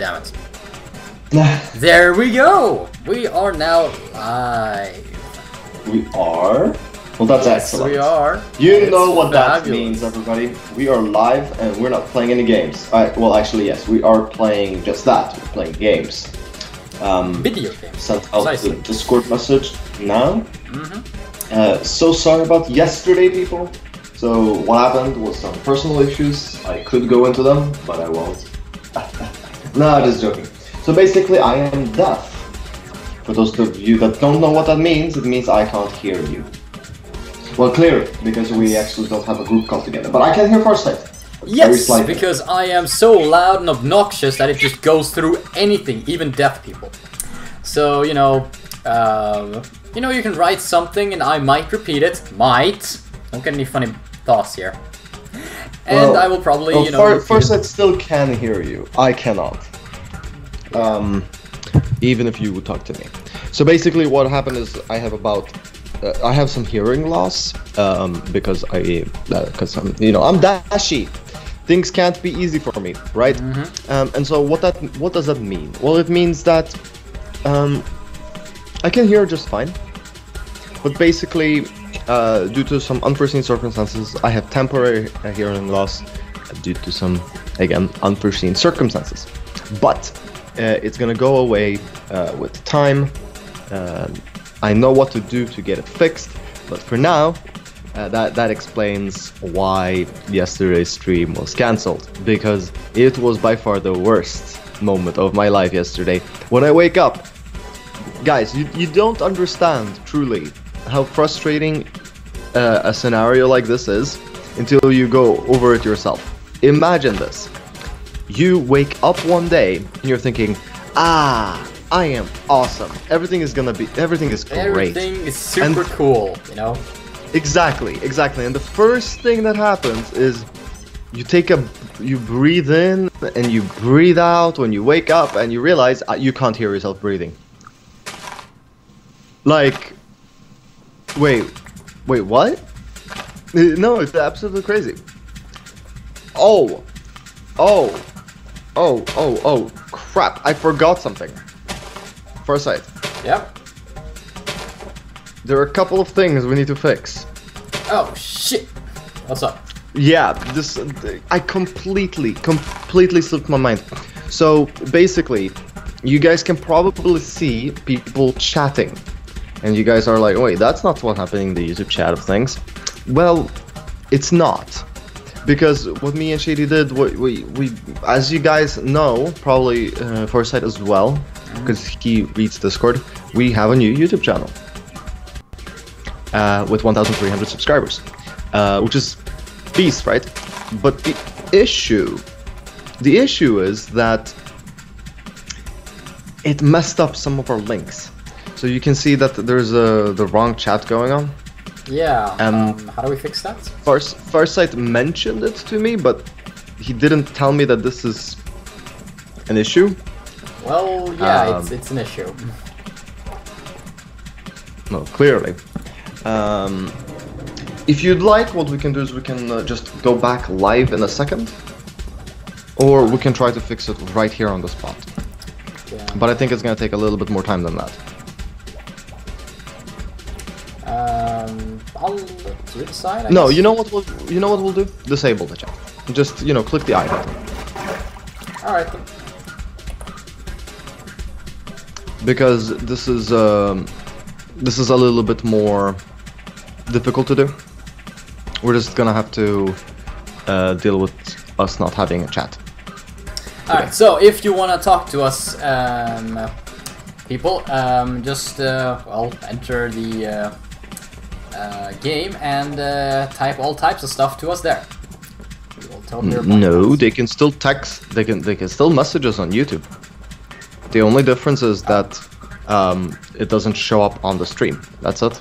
damn it. There we go! We are now live. We are? Well, that's excellent. We are. You know what that means, everybody. We are live and we're not playing any games. Well, actually, yes, we are playing just that. We're playing games. Video games. Sent out the Discord message now. So sorry about yesterday, people. So what happened was some personal issues. I could go into them, but I won't. No, just joking. So basically, I am deaf. For those of you that don't know what that means, it means I can't hear you. Well, clearly, because we actually don't have a group call together. But I can hear Farsight. Yes, because I am so loud and obnoxious that it just goes through anything, even deaf people. So, you know, you can write something and I might repeat it. Might. Don't get any funny thoughts here. And well, I will probably, you know... Farsight still can hear you. I cannot. Even if you would talk to me. So basically what happened is I have about... I have some hearing loss because I'm, you know, I'm dashy. Things can't be easy for me, right? And so what does that mean? Well, it means that I can hear just fine, but basically due to some unforeseen circumstances, I have temporary hearing loss due to some, again, unforeseen circumstances. But it's gonna go away with time. I know what to do to get it fixed, but for now, that explains why yesterday's stream was cancelled, because it was by far the worst moment of my life yesterday. When I wake up, guys, you don't understand truly how frustrating a scenario like this is until you go over it yourself. Imagine this. You wake up one day and you're thinking, I am awesome. Everything is great. Everything is super cool, you know? Exactly. And the first thing that happens is you breathe in and you breathe out when you wake up and you realize you can't hear yourself breathing. Like, wait, what? No, it's absolutely crazy. Oh, crap, I forgot something. Farsight. Yep. There are a couple of things we need to fix. Oh shit! What's up? Yeah, I completely slipped my mind. So basically, you guys can probably see people chatting, and you guys are like, "Wait, that's not what's happening in the YouTube chat of things." Well, it's not, because what me and Shady did, we as you guys know, probably Farsight as well, because he reads Discord, we have a new YouTube channel with 1,300 subscribers, which is beast, right? But the issue is that it messed up some of our links. So you can see that there's the wrong chat going on. Yeah. How do we fix that? Farsight mentioned it to me, but he didn't tell me that this is an issue. Well, yeah, it's an issue. No, clearly. If you'd like, what we can do is we can just go back live in a second, or we can try to fix it right here on the spot. Yeah. But I think it's gonna take a little bit more time than that. I'll let you decide. No, you know what we'll do? Disable the chat. Just, you know, click the I button. All right then. Because this is a little bit more difficult to do. We're just gonna have to deal with us not having a chat. Alright, so if you wanna talk to us, people, just well, enter the game and type all types of stuff to us there. We will totally no, they can still text. They can still message us on YouTube. The only difference is that it doesn't show up on the stream. That's it.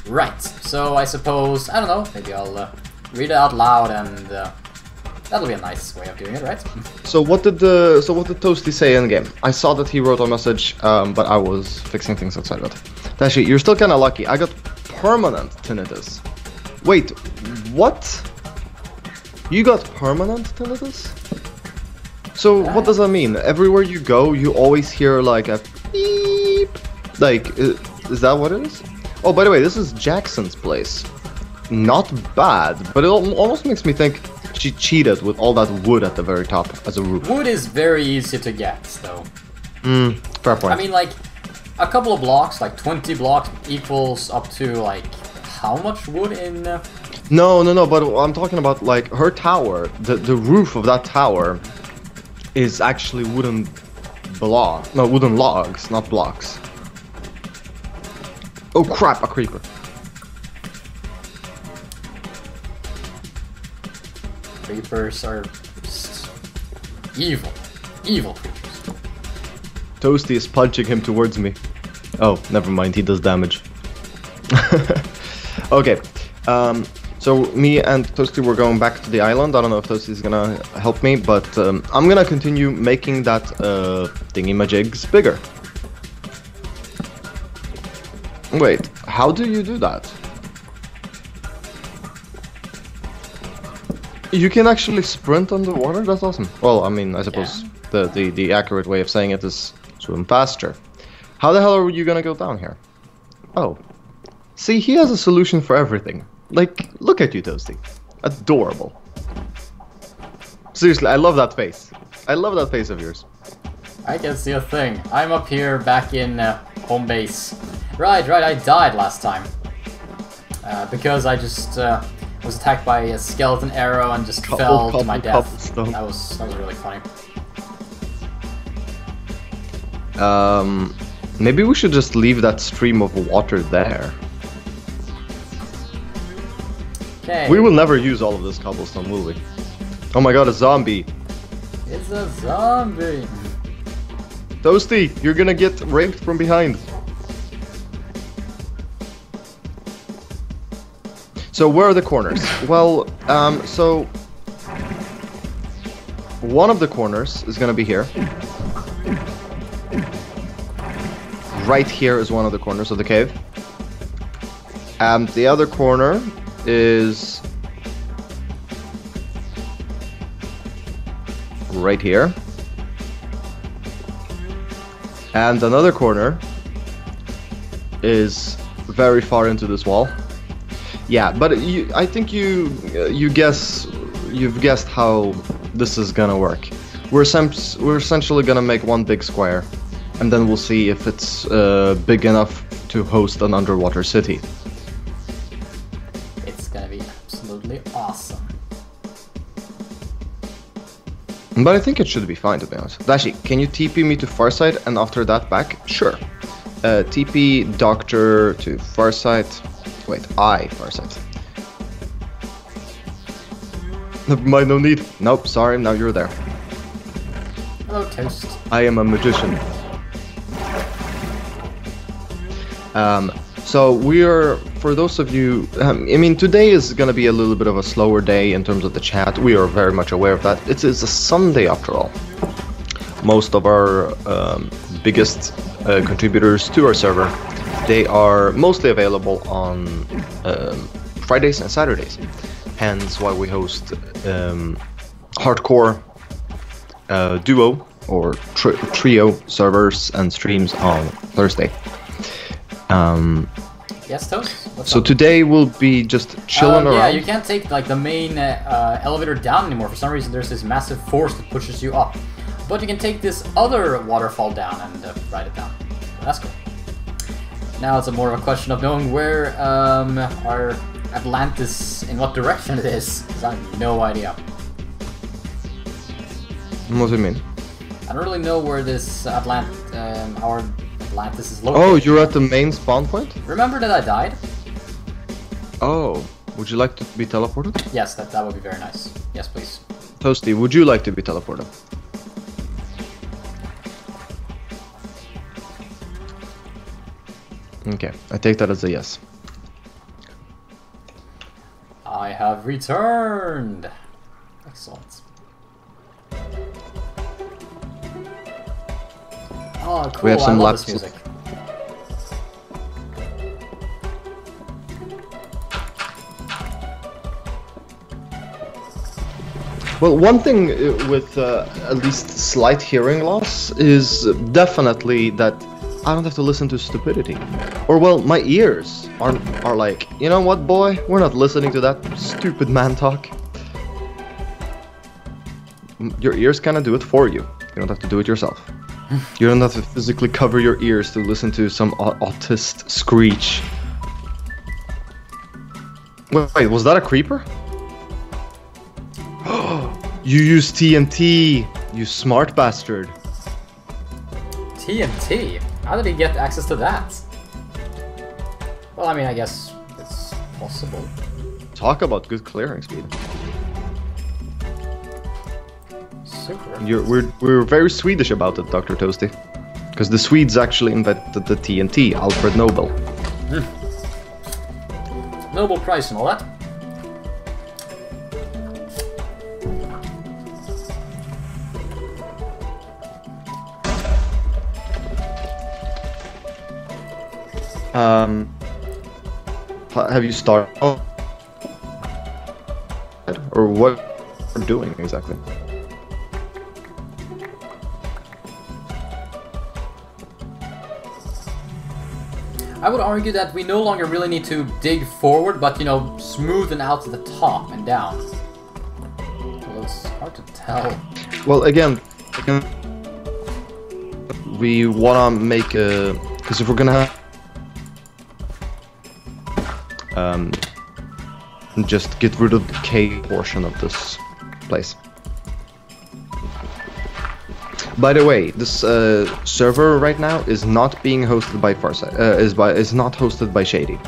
Right. So I suppose, I don't know, maybe I'll read it out loud, and that'll be a nice way of doing it, right? So what did Toasty say in game? I saw that he wrote a message, but I was fixing things outside of it. Dashi, you're still kind of lucky. I got permanent tinnitus. Wait, what? You got permanent tinnitus? So what does that mean? Everywhere you go, you always hear like a beep. Like, is that what it is? Oh, by the way, this is Jackson's place. Not bad, but it almost makes me think she cheated with all that wood at the very top as a roof. Wood is very easy to get, though. Fair point. I mean, like, a couple of blocks, like 20 blocks, equals up to, like, how much wood in... No, but I'm talking about, like, her tower, the roof of that tower is actually wooden logs, not blocks. Oh crap, a creeper. Creepers are just evil creatures. Toasty is punching him towards me. Oh, never mind, he does damage. Okay, so me and Toasty were going back to the island. I don't know if Toasty's gonna help me, but I'm gonna continue making that thingy-majigs bigger. Wait, how do you do that? You can actually sprint underwater? That's awesome. Well, I mean, I suppose the accurate way of saying it is swim faster. How the hell are you gonna go down here? Oh. See, he has a solution for everything. Like, look at you, Toasty. Adorable. Seriously, I love that face. I love that face of yours. I can see a thing. I'm up here back in home base. Right, I died last time. Because I just was attacked by a skeleton arrow and just fell to my death. That was really funny. Maybe we should just leave that stream of water there. Okay. We will never use all of this cobblestone, will we? Oh my god, a zombie. It's a zombie. Toasty, you're gonna get raped from behind. So where are the corners? Well, so one of the corners is gonna be here. Right here is one of the corners of the cave. And the other corner is right here. And another corner is very far into this wall. Yeah, but I think you've guessed how this is gonna work. We're essentially gonna make one big square, and then we'll see if it's big enough to host an underwater city. It's gonna be absolutely awesome. But I think it should be fine, to be honest. Dashi, can you TP me to Farside and after that back? Sure. TP Doctor to Farside. Wait, Farside. Never mind, no need. Nope, sorry, now you're there. Hello, Toast. I am a magician. So we are, for those of you, I mean, today is going to be a little bit of a slower day in terms of the chat. We are very much aware of that. It's a Sunday after all. Most of our biggest contributors to our server, they are mostly available on Fridays and Saturdays. Hence why we host hardcore duo or trio servers and streams on Thursday. Yes, Toast? So today we'll be just chilling around. Yeah, you can't take like the main elevator down anymore. For some reason there's this massive force that pushes you up. But you can take this other waterfall down and ride it down. That's cool. Now it's more of a question of knowing where our Atlantis, in what direction it is. Because I have no idea. What do you mean? I don't really know where this our Atlantis is located. Oh, you're at the main spawn point? Remember that I died? Oh, would you like to be teleported? Yes, that would be very nice. Yes, please. Toasty, would you like to be teleported? Okay, I take that as a yes. I have returned! Excellent. Oh, cool, We have some I love this laps. music. Well, one thing with at least slight hearing loss is definitely that I don't have to listen to stupidity. Or, well, my ears are like, you know what, boy? We're not listening to that stupid man talk. Your ears kind of do it for you. You don't have to do it yourself. You don't have to physically cover your ears to listen to some autist screech. Wait, was that a creeper? You use TNT, you smart bastard. TNT? How did he get access to that? Well, I mean, I guess it's possible. Talk about good clearing speed. Super. We're very Swedish about it, Dr. Toasty. Because the Swedes actually invented the TNT, Alfred Nobel. Nobel Prize and all that. Have you started? Or what we're doing exactly? I would argue that we no longer really need to dig forward, but, you know, smoothen out to the top and down. Well, it's hard to tell. Well, again, we wanna make a... Because if we're gonna have... just get rid of the cave portion of this place. By the way, this server right now is not being hosted by Farsight. Is not hosted by Shady.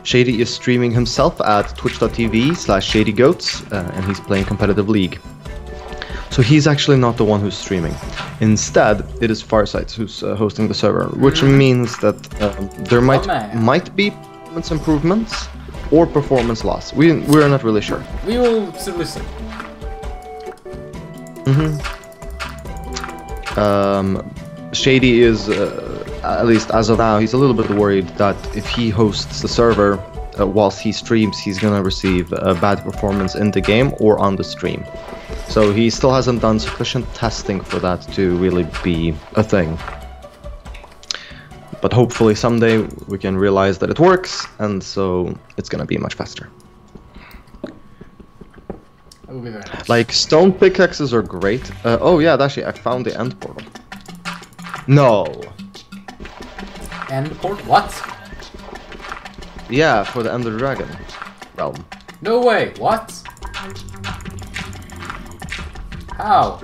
Shady is streaming himself at twitch.tv/ShadyGoats, and he's playing competitive League. So he's actually not the one who's streaming. Instead, it is Farsight who's hosting the server, which means that there might be performance improvements or performance loss. We're not really sure. We will simply see. Shady is, at least as of now, he's a little bit worried that if he hosts the server whilst he streams, he's gonna receive a bad performance in the game or on the stream. So he still hasn't done sufficient testing for that to really be a thing. But hopefully someday we can realize that it works, and so it's gonna be much faster. That would be very nice. Like, stone pickaxes are great. Oh yeah, actually, I found the end portal. No. End portal? What? Yeah, for the Ender Dragon realm. No way, what? How?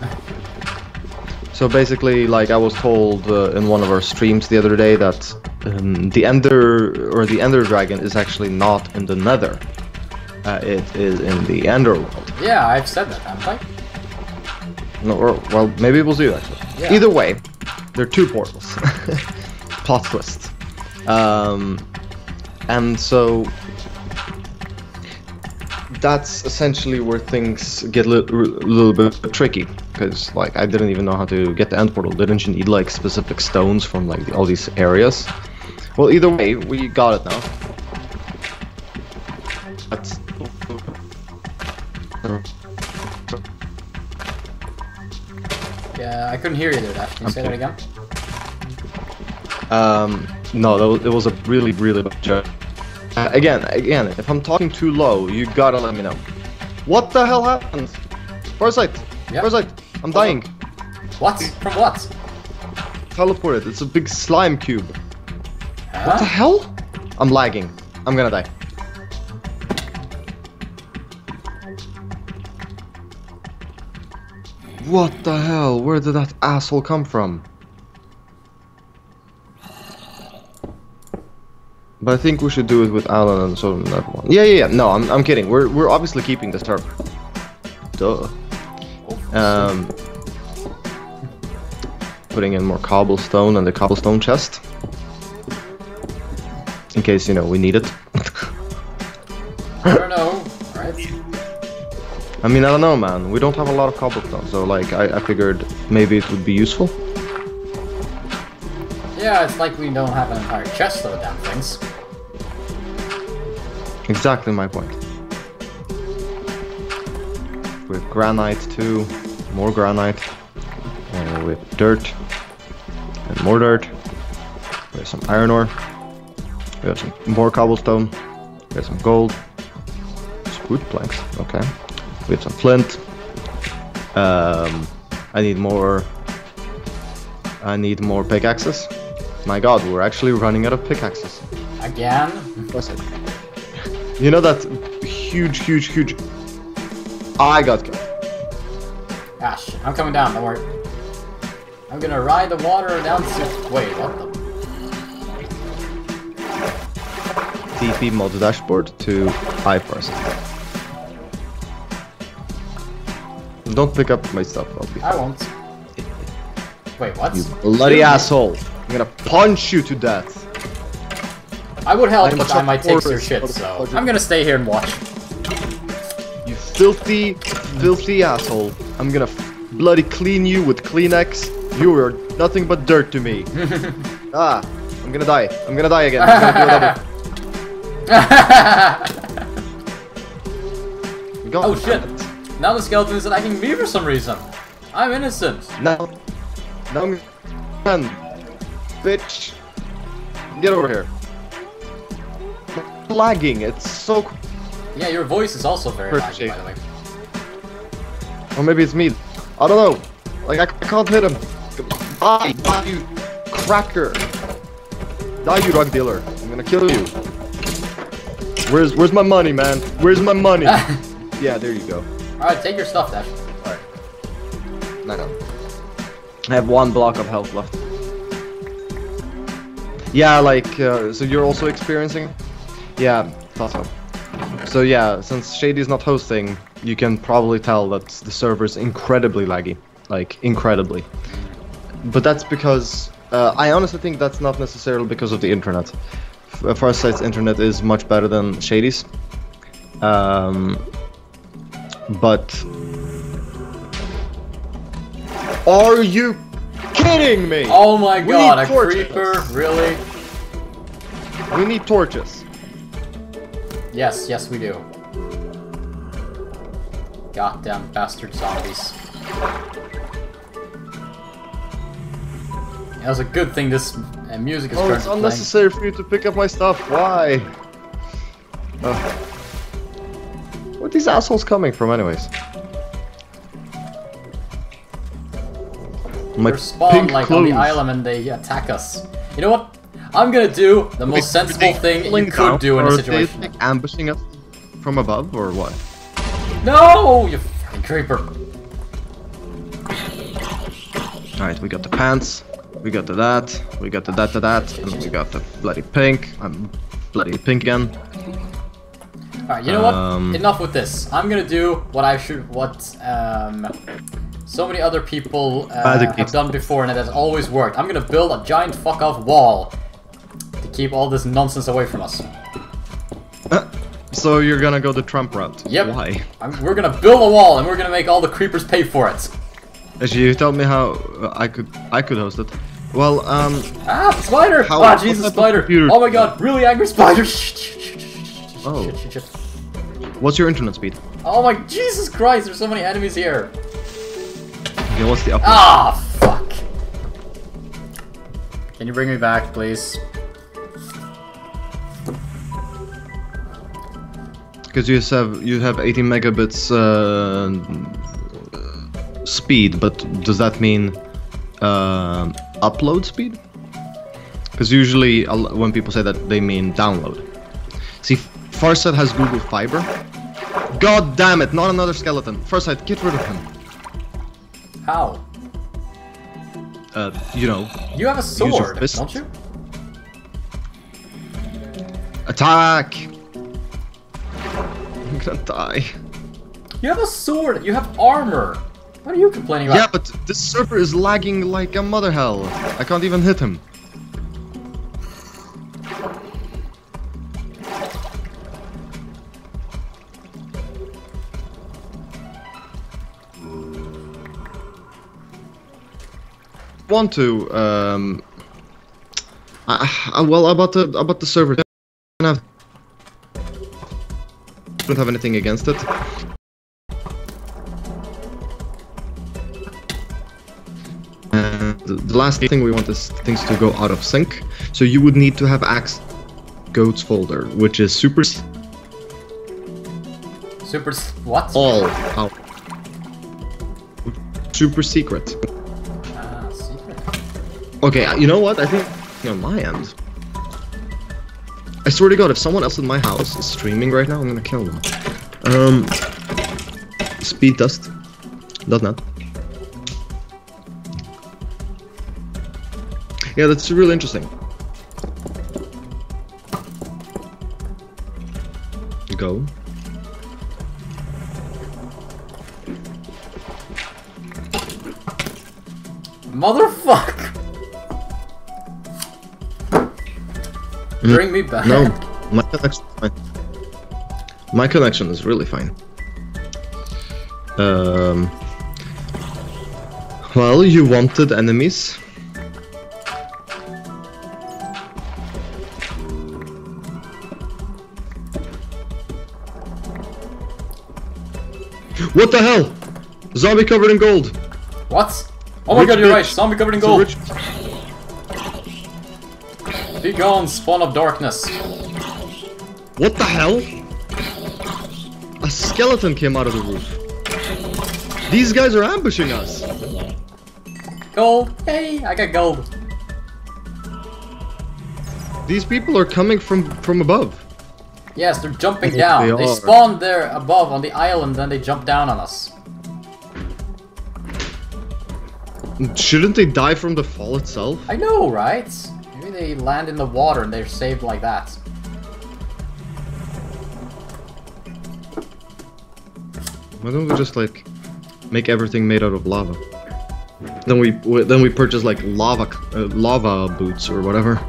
So basically, like I was told in one of our streams the other day that the Ender Dragon is actually not in the Nether. It is in the Enderworld. Yeah, I've said that, haven't I? No, or, well, maybe it was you actually. Yeah. Either way, there are two portals. Plot twist. And so that's essentially where things get a little bit tricky, because like I didn't even know how to get the end portal. Didn't you need like specific stones from like all these areas? Well, either way, we got it now. That's... Yeah, I couldn't hear you there, Dash. Can you say that again? No, it was a really bad joke. Again, if I'm talking too low, you gotta let me know. What the hell happened? Farsight! Yep. Farsight! I'm dying! What? From what? Teleported, it's a big slime cube. Huh? What the hell? I'm lagging. I'm gonna die. What the hell? Where did that asshole come from? But I think we should do it with Alan and so on that one. Yeah. No, I'm kidding. We're obviously keeping the server. Duh. Putting in more cobblestone and the cobblestone chest. In case, you know, we need it. I don't know, right? I mean, I don't know, man. We don't have a lot of cobblestone, so like, I figured maybe it would be useful. Yeah, it's like we don't have an entire chest of the damn things. Exactly my point. We have granite too. More granite. We have dirt. And more dirt. We have some iron ore. We have some more cobblestone. We have some gold. Some wood planks. Okay. We have some flint. I need more pickaxes. My god, we're actually running out of pickaxes. Again? What's it? You know that huge... I got killed. Ash, I'm coming down, don't worry. I'm gonna ride the water down to... Wait, what the... TP mod dashboard to iParse. Don't pick up my stuff, I'll be I won't. Wait, what? You bloody asshole. I'm gonna punch you to death. I would help, but I might take your shit, so... I'm gonna stay here and watch. You filthy asshole. I'm gonna bloody clean you with Kleenex. You are nothing but dirt to me. I'm gonna die. I'm gonna die again. Oh shit! Now the skeleton is attacking me for some reason. I'm innocent. No, man, bitch, get over here. Lagging. It's so. Yeah, your voice is also very laggy, by the way. Or maybe it's me. I don't know. Like I can't hit him. Die, you cracker. Die, you drug dealer. I'm gonna kill you. Where's my money, man? Where's my money? Yeah, there you go. Alright, take your stuff, Dash. Alright. No. I have 1 block of health left. Yeah, like, so you're also experiencing? Yeah, thought so. So yeah, since Shady is not hosting, you can probably tell that the server is incredibly laggy. Like, incredibly. But that's because, I honestly think that's not necessarily because of the internet. Farsight's internet is much better than Shady's. But... Are you kidding me? Oh my god, a creeper? Really? We need torches. Yes, yes we do. Goddamn bastard zombies. It was a good thing this music is currently it's unnecessary for you to pick up my stuff. Why? Where are these assholes coming from, anyways? They're spawned like on the island and they attack us. You know what? I'm gonna do the most sensible thing you could do in a situation. Are they ambushing us from above or what? No, you fucking creeper! Alright, we got the pants, we got the that, we got the that, and we got the bloody pink. I'm bloody pink again. Alright, you know what? Enough with this. I'm gonna do what so many other people have done before and it has always worked. I'm gonna build a giant fuck-off wall to keep all this nonsense away from us. So you're gonna go the Trump route? Yep. Why? We're gonna build a wall and we're gonna make all the creepers pay for it. Actually, you told me how I could host it. Well, spider! Ah, Jesus, spider! Oh my god, really angry spider! Oh. What's your internet speed? Oh my Jesus Christ, there's so many enemies here. Okay, what's the upload? Ah, fuck. Can you bring me back, please? Because you have 80 megabits speed, but does that mean upload speed? Because usually when people say that, they mean download. See, Farsight has Google Fiber. God damn it, not another skeleton. Farsight, get rid of him. How? You know. You have a sword, don't you? Attack! I'm gonna die. You have a sword, you have armor. What are you complaining about? Yeah, but this server is lagging like a mother hell. I can't even hit him. Want to well, about the server, I don't have anything against it. And the last thing we want is things to go out of sync. So you would need to have access to goats folder, which is what? All out. Super secret. Secret. Okay, you know what? I think on my end. I swear to God, if someone else in my house is streaming right now, I'm gonna kill them. Speed dust. .net. Yeah, that's really interesting. Go. Motherfuck! Bring me back. No, my connection is fine. My connection is really fine. Well, you wanted enemies. What the hell? Zombie covered in gold. What? Oh my god, you're right. Zombie covered in gold. Be gone, spawn of darkness. What the hell? A skeleton came out of the roof. These guys are ambushing us. Gold. Hey, I got gold. These people are coming from above. Yes, they're jumping down. They spawned there above on the island, then they jump down on us. Shouldn't they die from the fall itself? I know, right? Maybe they land in the water and they're saved like that. Why don't we just like make everything made out of lava? Then we purchase like lava boots or whatever.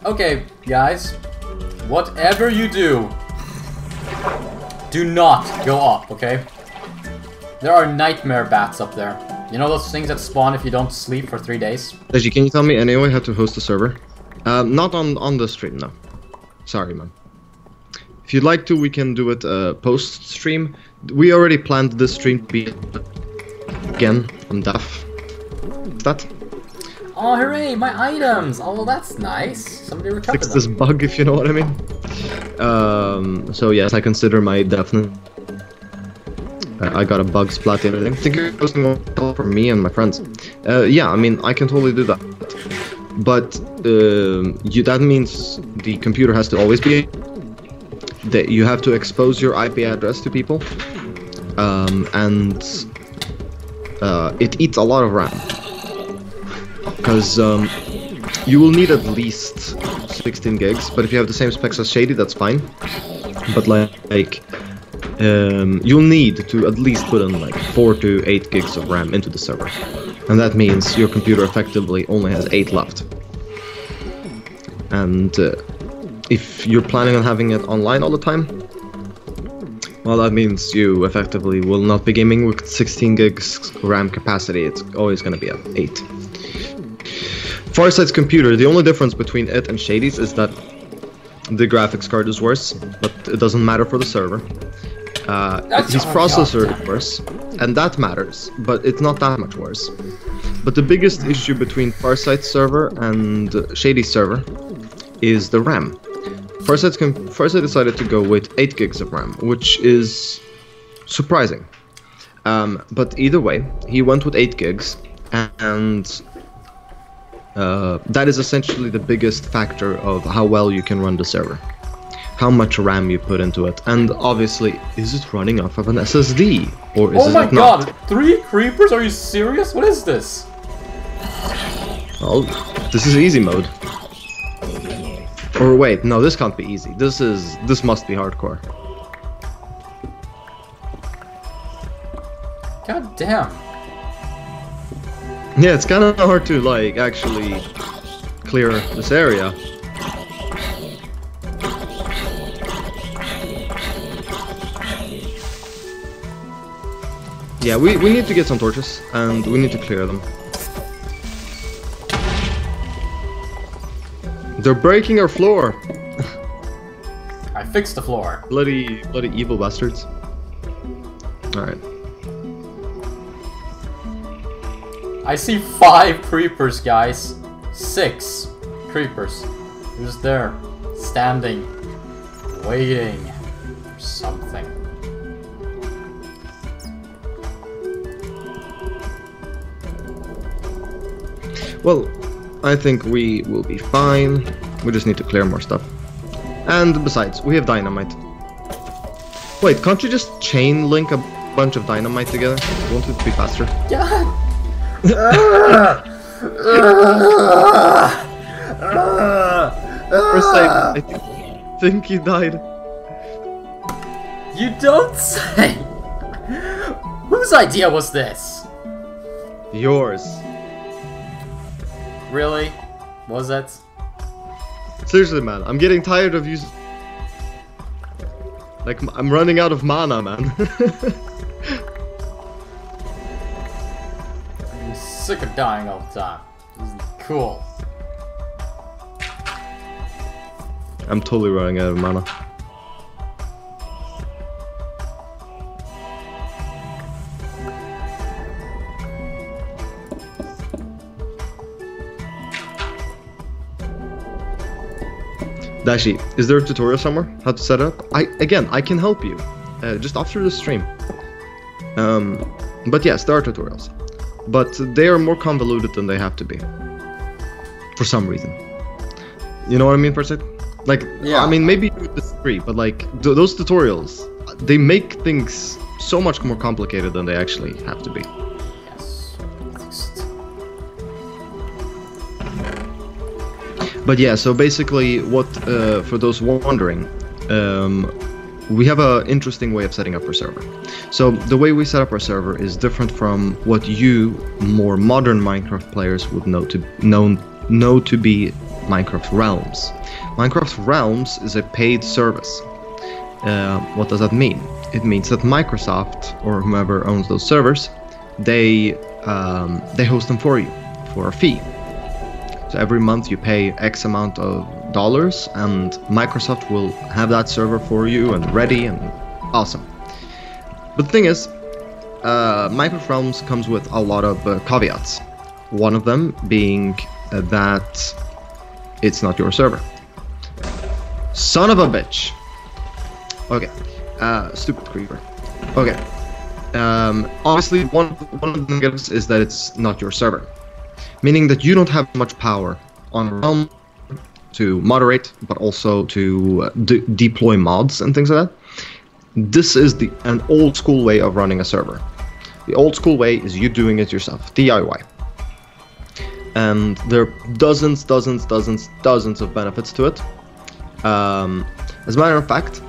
Okay, guys. Whatever you do not go up, okay? There are nightmare bats up there. You know those things that spawn if you don't sleep for 3 days? Deji, can you tell me anyway how to host a server? Not on the stream, no. Sorry, man. If you'd like to, we can do it post-stream. We already planned this stream to be... Again, I'm deaf. What's that? Oh, hooray, my items! Oh, that's nice. Somebody recovered Fix this bug, if you know what I mean. So yes, I consider my deafness. I got a bug splat in it. I think you're posting one for me and my friends. Yeah, I mean, I can totally do that. But that means the computer has to always be... that you have to expose your IP address to people. And it eats a lot of RAM. Because you will need at least 16 gigs, but if you have the same specs as Shady, that's fine. But like you'll need to at least put in like 4 to 8 gigs of RAM into the server. And that means your computer effectively only has 8 left. And if you're planning on having it online all the time, well, that means you effectively will not be gaming with 16 gigs RAM capacity. It's always going to be at 8. Farsight's computer, the only difference between it and Shady's is that the graphics card is worse, but it doesn't matter for the server. His processor is worse, and that matters, but it's not that much worse. But the biggest issue between Farsight's server and Shady's server is the RAM. Farsight decided to go with 8 gigs of RAM, which is surprising. But either way, he went with 8 gigs, and that is essentially the biggest factor of how well you can run the server. How much RAM you put into it, and obviously, is it running off of an SSD, or is it not? Oh my god, 3 creepers? Are you serious? What is this? Well, this is easy mode. Or wait, no, this can't be easy. This must be hardcore. God damn. Yeah, it's kind of hard to like actually clear this area. Yeah, we need to get some torches, and we need to clear them. They're breaking our floor! I fixed the floor. Bloody evil bastards. Alright. I see 5 creepers, guys. 6 creepers. Who's there? Standing. Waiting for something. Well, I think we will be fine. We just need to clear more stuff. And besides, we have dynamite. Wait, can't you just chain link a bunch of dynamite together? Won't it be faster? God! First I think he died. You don't say! Whose idea was this? Yours. Really? Was it? Seriously, man, I'm getting tired of using... Like, I'm running out of mana, man. I'm sick of dying all the time. This isn't cool. I'm totally running out of mana. Dashi, is there a tutorial somewhere how to set it up? I can help you, just after the stream. But yes, there are tutorials, but they are more convoluted than they have to be. For some reason, you know what I mean, Percy? Like, yeah. I mean, maybe you disagree, but like those tutorials, they make things so much more complicated than they actually have to be. But yeah, so basically, what for those wondering, we have an interesting way of setting up our server. So the way we set up our server is different from what you, more modern Minecraft players, would know to be Minecraft Realms. Minecraft Realms is a paid service. What does that mean? It means that Microsoft or whomever owns those servers, they host them for you for a fee. So every month you pay X amount of dollars, and Microsoft will have that server for you and ready and awesome. But the thing is, Minecraft Realms comes with a lot of caveats. One of them being that it's not your server. Son of a bitch. Okay, stupid creeper. Okay, obviously one of the negatives is that it's not your server. Meaning that you don't have much power on Realm to moderate, but also to deploy mods and things like that. This is an old school way of running a server. The old school way is you doing it yourself, DIY. And there are dozens of benefits to it. As a matter of fact,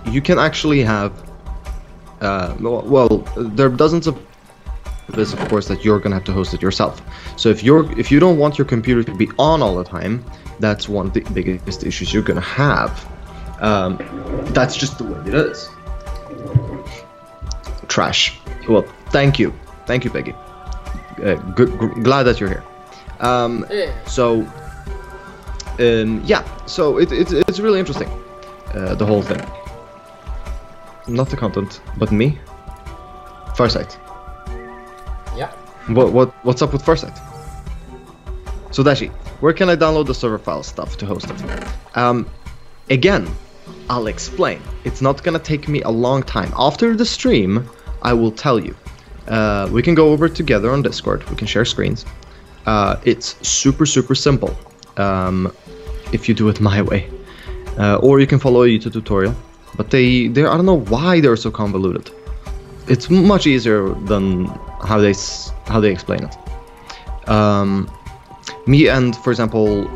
you can actually have, well, there are dozens of this, of course, that you're gonna have to host it yourself. So if you don't want your computer to be on all the time, that's one of the biggest issues you're gonna have. That's just the way it is. Trash. Well, thank you, Peggy. Glad that you're here. So yeah, so it's really interesting, the whole thing. Not the content, but me. Farsight. Yeah. What's up with Farsight? So Dashi, where can I download the server file stuff to host it? Again, I'll explain. It's not gonna take me a long time. After the stream, I will tell you. We can go over together on Discord. We can share screens. It's super simple. If you do it my way, or you can follow a YouTube tutorial. But I don't know why they're so convoluted. It's much easier than how they explain it. Me and, for example,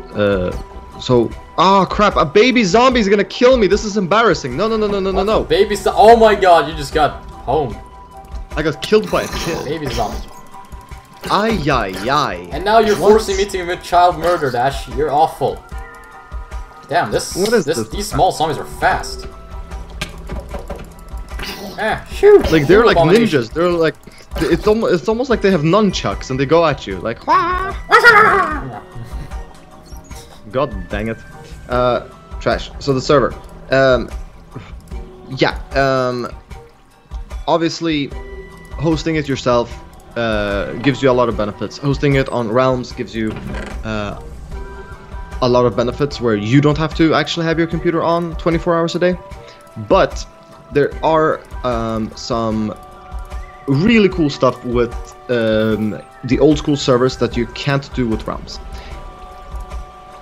crap! A baby zombie is gonna kill me. This is embarrassing. No. Baby oh my god! You just got honed. I got killed by a kid. Baby zombie. Ay. And now you're forcing me to commit child murder, Dash. You're awful. Damn, these small zombies are fast. Shoot! Like they're like ninjas. They're like it's almost like they have nunchucks and they go at you like. God dang it! Trash. So the server. Obviously, hosting it yourself gives you a lot of benefits. Hosting it on Realms gives you a lot of benefits where you don't have to actually have your computer on 24 hours a day. But there are some really cool stuff with the old school servers that you can't do with Realms.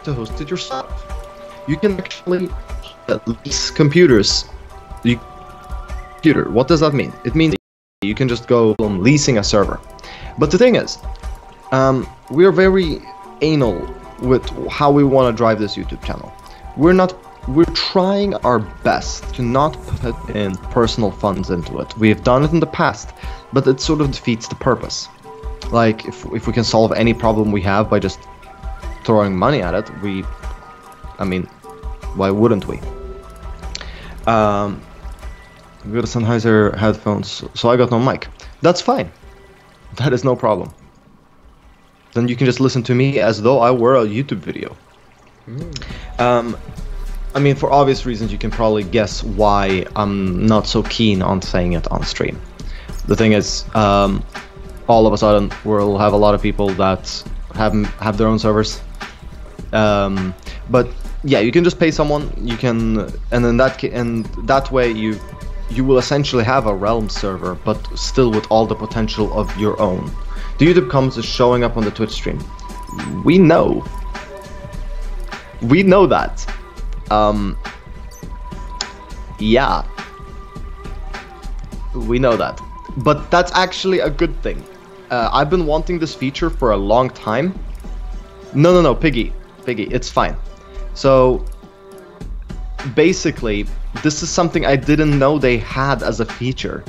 To host it yourself, you can actually lease computers. What does that mean? It means you can just go on leasing a server. But the thing is, we are very anal with how we want to drive this YouTube channel. We're trying our best to not put in personal funds into it. We have done it in the past, but it sort of defeats the purpose. Like, if we can solve any problem we have by just throwing money at it, I mean, why wouldn't we? We got a Sennheiser headphones, so I got no mic. That's fine. That is no problem. Then you can just listen to me as though I were a YouTube video. I mean, for obvious reasons, you can probably guess why I'm not so keen on saying it on stream. The thing is, all of a sudden, we'll have a lot of people that have their own servers. But yeah, you can just pay someone. You can, and in that way, you will essentially have a Realm server, but still with all the potential of your own. The YouTube comments is showing up on the Twitch stream. We know that. Yeah, we know that, but that's actually a good thing. I've been wanting this feature for a long time. No, Piggy, it's fine. So basically, this is something I didn't know they had as a feature,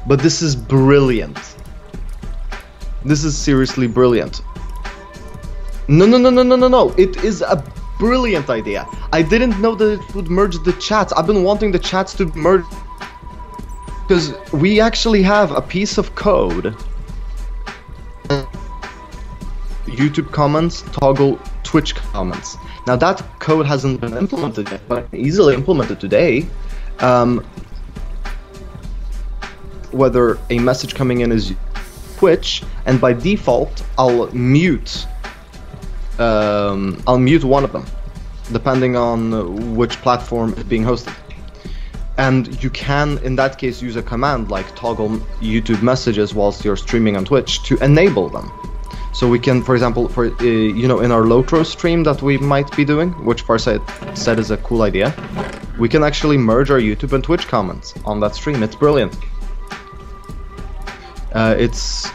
but this is brilliant. This is seriously brilliant. No, it is a brilliant idea. I didn't know that it would merge the chats. I've been wanting the chats to merge because we actually have a piece of code. YouTube comments toggle Twitch comments. Now that code hasn't been implemented yet, but I can easily implement it today. Whether a message coming in is Twitch, and by default I'll mute one of them, depending on which platform is being hosted. And you can, in that case, use a command like toggle YouTube messages whilst you're streaming on Twitch to enable them. So we can, for example, in our Lotro stream that we might be doing, which Farsight said is a cool idea, we can actually merge our YouTube and Twitch comments on that stream. It's brilliant. This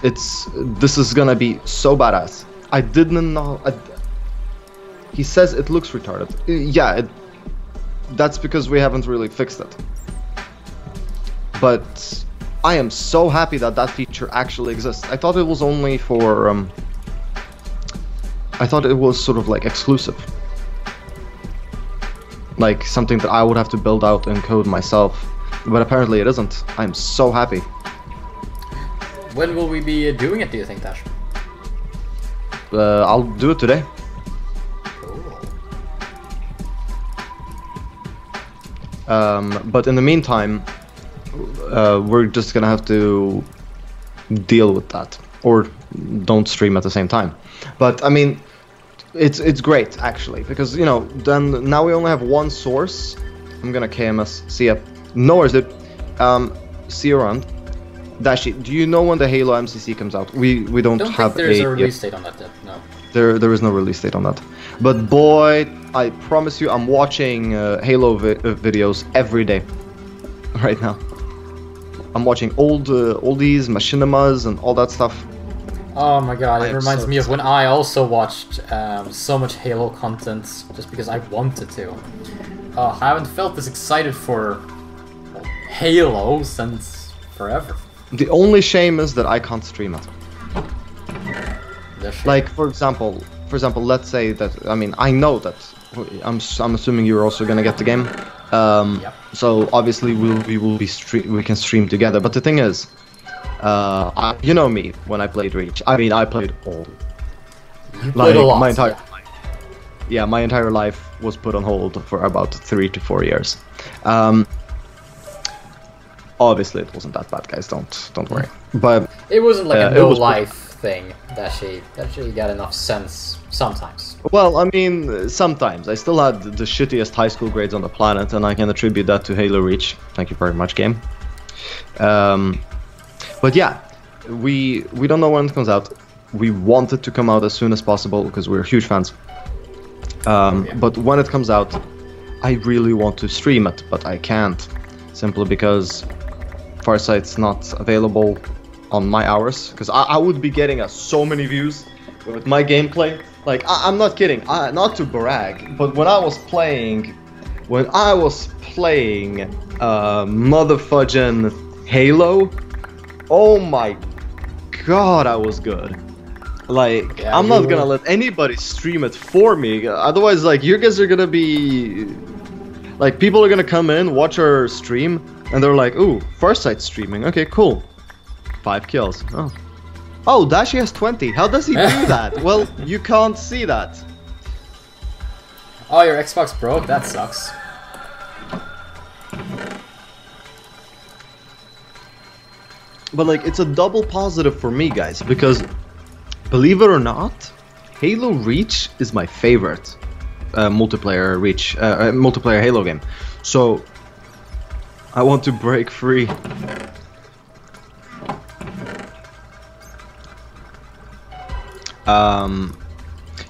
is gonna be so badass. I didn't know. He says it looks retarded. Yeah, that's because we haven't really fixed it. But I am so happy that that feature actually exists. I thought it was only for I thought it was sort of like exclusive, like something that I would have to build out and code myself, but apparently it isn't. I'm so happy. When will we be doing it, do you think, Dash? I'll do it today. Cool. But in the meantime, we're just gonna have to deal with that, or don't stream at the same time. But I mean, it's great actually, because then now we only have one source. I'm gonna KMS. See ya. No worries, dude. See you around. Dashi, do you know when the Halo MCC comes out? We don't have think there's a release date on that yet. No. There is no release date on that. But boy, I promise you, I'm watching Halo videos every day right now. I'm watching oldies, machinimas, and all that stuff. Oh my god, it reminds me of when I also watched so much Halo content just because I wanted to. I haven't felt this excited for Halo since forever. The only shame is that I can't stream it. Like, for example, let's say that, I mean, I know that, I'm assuming you're also gonna get the game. Yep. So obviously we can stream together. But the thing is, you know me when I played Reach. I mean, I played all. You played a lot. My entire life was put on hold for about 3 to 4 years. Obviously, it wasn't that bad, guys. Don't worry. But It wasn't like a it was no-life thing that she got enough sense sometimes. Well, I mean, sometimes. I still had the shittiest high school grades on the planet, and I can attribute that to Halo Reach. Thank you very much, game. But yeah, we don't know when it comes out. We want it to come out as soon as possible because we're huge fans. But when it comes out, I really want to stream it, but I can't. Simply because Farsight's not available on my hours. Because I would be getting so many views with my gameplay. Like, I'm not kidding. Not to brag, but when I was playing motherfudging Halo, oh my god, I was good. Like, yeah, I'm not gonna let anybody stream it for me. Otherwise, like, you guys are gonna be... Like, people are gonna come in, watch our stream, and they're like, ooh, Farsight streaming. Okay, cool. 5 kills. Oh, Dashi has 20. How does he do that? Well, you can't see that. Oh, your Xbox broke? That sucks. But, like, it's a double positive for me, guys, because... Believe it or not, Halo Reach is my favorite multiplayer Halo game. So I want to break free.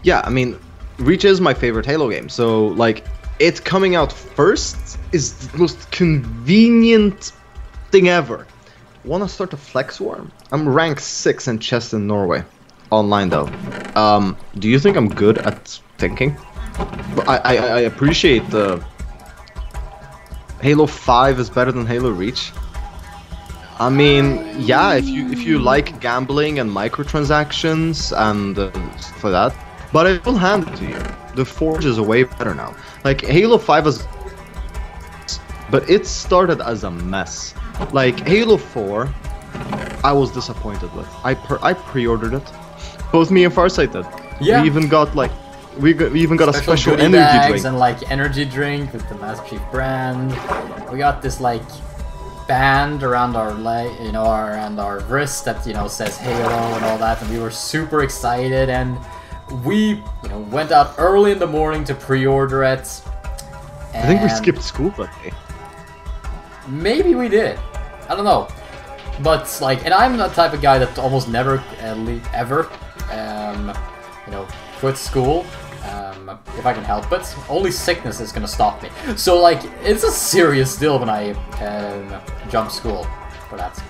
Yeah, I mean, Reach is my favorite Halo game. So like, it coming out first is the most convenient thing ever. Wanna start a flex war? I'm rank 6 in chess in Norway. Online though. Do you think I'm good at thinking? I appreciate the Halo 5 is better than Halo Reach. I mean, yeah, if you like gambling and microtransactions and stuff like that, but I will hand it to you. The Forge is way better now. Like Halo 5 is, but it started as a mess. Like Halo 4, I was disappointed with. I pre-ordered it. Both me and Farsight did. Yeah. We even got like we even got a special energy drink and like energy drink with the Master Chief brand. We got this like band around our leg, around our wrist that says Halo and all that, and we were super excited. And we went out early in the morning to pre-order it. I think we skipped school that day. Maybe we did. I don't know. But like, and I'm the type of guy that almost never ever quit school if I can help it. Only sickness is gonna stop me. So like, it's a serious deal when I jump school for that.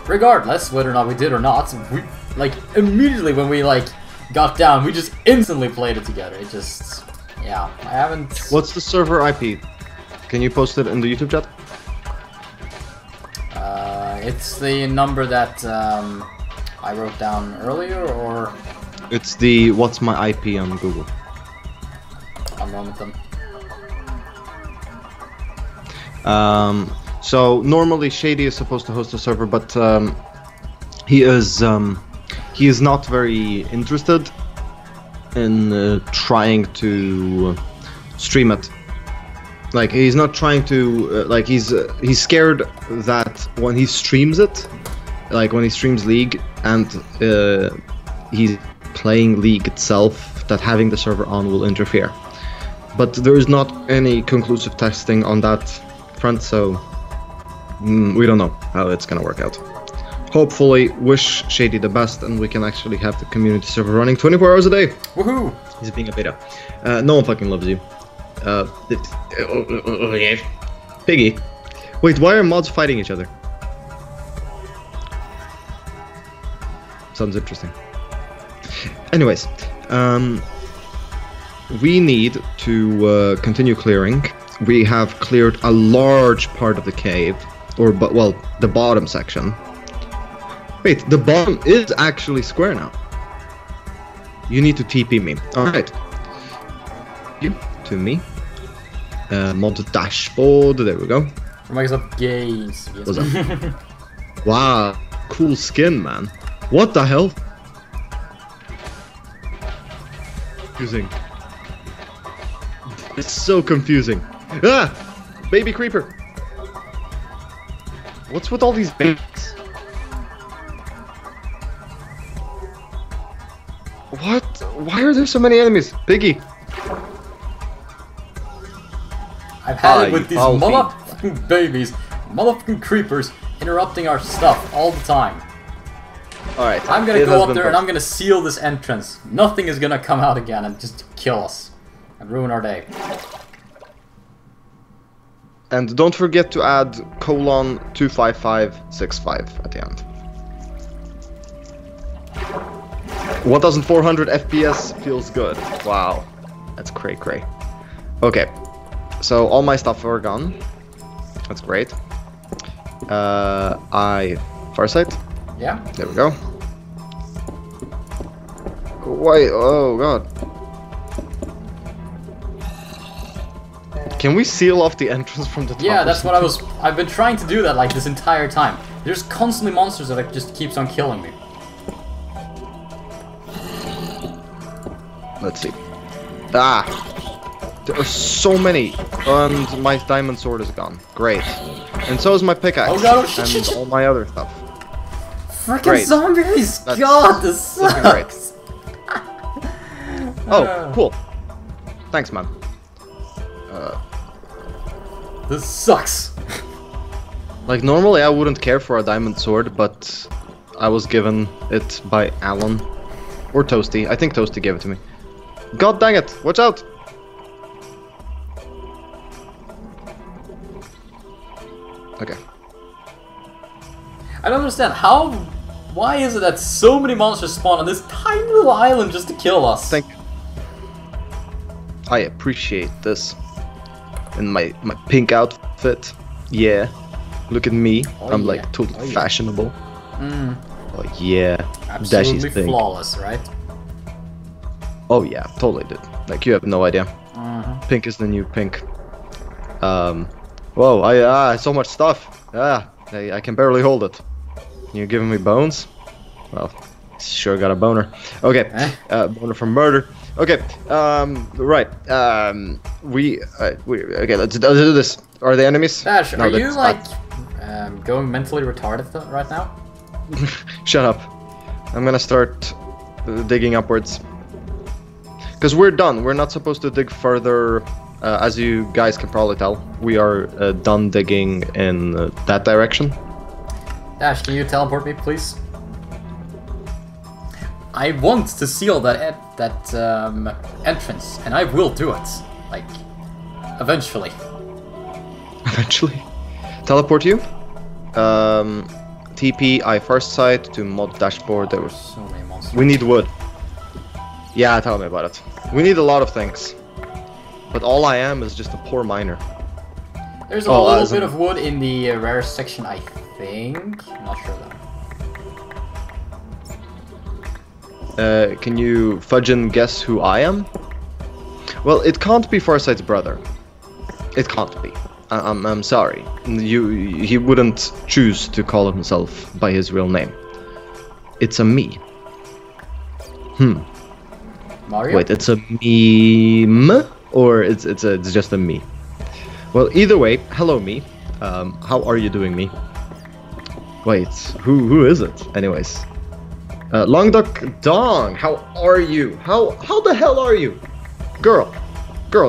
Regardless whether or not we did or not, we like immediately when we like got down, we just instantly played it together. It just, yeah, I haven't. What's the server IP? Can you post it in the YouTube chat? It's the number that I wrote down earlier, or... It's the what's my IP on Google. I'm wrong with them. So normally Shady is supposed to host a server, but he is not very interested in trying to stream it. Like he's not trying to like he's scared that when he streams it, like when he streams League and he's playing League itself, that having the server on will interfere. But there is not any conclusive testing on that front, so we don't know how it's gonna work out. Hopefully, wish Shady the best, and we can actually have the community server running 24 hours a day. Woohoo! He's being a beta. No one fucking loves you. Piggy. Wait, why are mods fighting each other? Sounds interesting. Anyways, we need to continue clearing. We have cleared a large part of the cave, well, the bottom section. Wait, the bottom is actually square now. You need to TP me. Alright. You to me. Mod dashboard, there we go. Microsoft Games. What's up? Wow, cool skin, man. What the hell? Confusing. It's so confusing. Ah! Baby creeper! What's with all these babies? What? Why are there so many enemies? Piggy! I've had it with these motherfucking babies, motherfucking creepers, interrupting our stuff all the time. Alright. I'm gonna go up there and I'm gonna seal this entrance. Nothing is gonna come out again and just kill us. And ruin our day. And don't forget to add :25565 at the end. 1400 FPS feels good. Wow. That's cray cray. Okay. So all my stuff are gone. That's great. Farsight? Yeah? There we go. Wait, oh god. Can we seal off the entrance from the top? Yeah, that's what I've been trying to do that like this entire time. There's constantly monsters that like, just keeps on killing me. Let's see. Ah! There are so many! And my diamond sword is gone. Great. And so is my pickaxe. Oh god, oh, and all my other stuff. Frickin' zombies! God, this sucks! Oh, cool. Thanks, man. This sucks. Like, normally I wouldn't care for a diamond sword, but I was given it by Alan. Or Toasty. I think Toasty gave it to me. God dang it! Watch out! Okay. I don't understand how. Why is it that so many monsters spawn on this tiny little island just to kill us? I appreciate this. In my pink outfit. Yeah. Look at me. Oh, I'm yeah. like totally fashionable. Mm. Oh yeah. Absolutely flawless, right? Oh yeah, totally dude. Like you have no idea. Pink is the new pink. Whoa, so much stuff. I can barely hold it. You giving me bones? Well, sure got a boner. Okay, boner from murder. Okay, right. Okay, let's do this. Are they enemies? Dash, No, are you that's like going mentally retarded right now? Shut up. I'm gonna start digging upwards. Because we're done. We're not supposed to dig further. As you guys can probably tell, we are done digging in that direction. Dash, can you teleport me, please? I want to seal that entrance, and I will do it. Like, eventually. Eventually. Teleport you? TP, I first sight to mod dashboard. There was so many monsters. We need wood. Yeah, tell me about it. We need a lot of things. But all I am is just a poor miner. There's a little bit of wood in the rare section, I think. I'm not sure though. Can you fudge and guess who I am? Well, it can't be Farsight's brother. It can't be. I'm sorry. He wouldn't choose to call himself by his real name. It's a me. Mario? Wait, it's a meme? Or it's just a me? Well, either way, hello me. How are you doing, me? Wait, who is it? Anyways. Long Duck Dong, how are you? How the hell are you? Girl,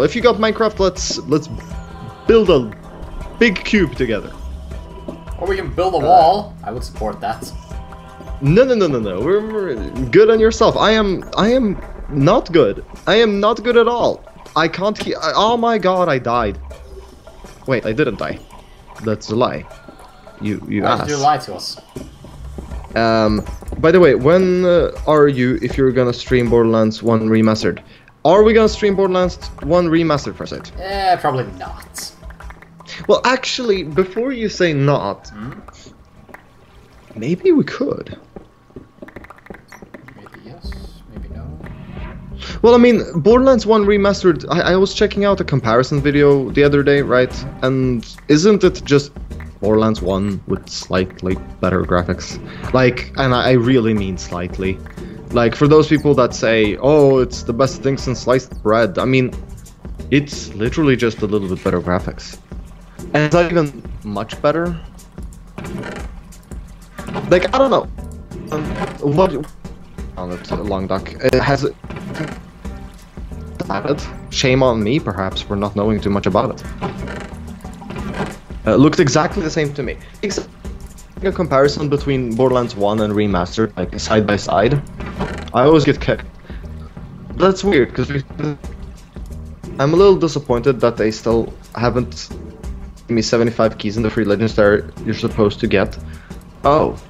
if you got Minecraft, let's build a big cube together. Or we can build a wall. I would support that. No. We're good on yourself. I am not good. I am not good at all. I can't keep. Oh my god, I died. Wait, I didn't die. That's a lie. You Why did you lie to us? By the way, when are you, if you're gonna stream Borderlands 1 Remastered? Are we gonna stream Borderlands 1 Remastered for it? Probably not. Well, actually, before you say not, maybe we could. Maybe yes, maybe no. Well, I mean, Borderlands 1 Remastered, I was checking out a comparison video the other day, right? And isn't it just Borderlands 1 with slightly better graphics? Like, and I really mean slightly. Like, for those people that say, oh, it's the best thing since sliced bread, I mean, it's literally just a little bit better graphics. And it's not even much better. Like, I don't know. on it, Long Duck. It has added. Shame on me, perhaps, for not knowing too much about it. Looked exactly the same to me. Except a comparison between Borderlands 1 and Remastered, like side by side. I always get kicked. That's weird, because I'm a little disappointed that they still haven't given me 75 keys in the free legends that you're supposed to get. Oh.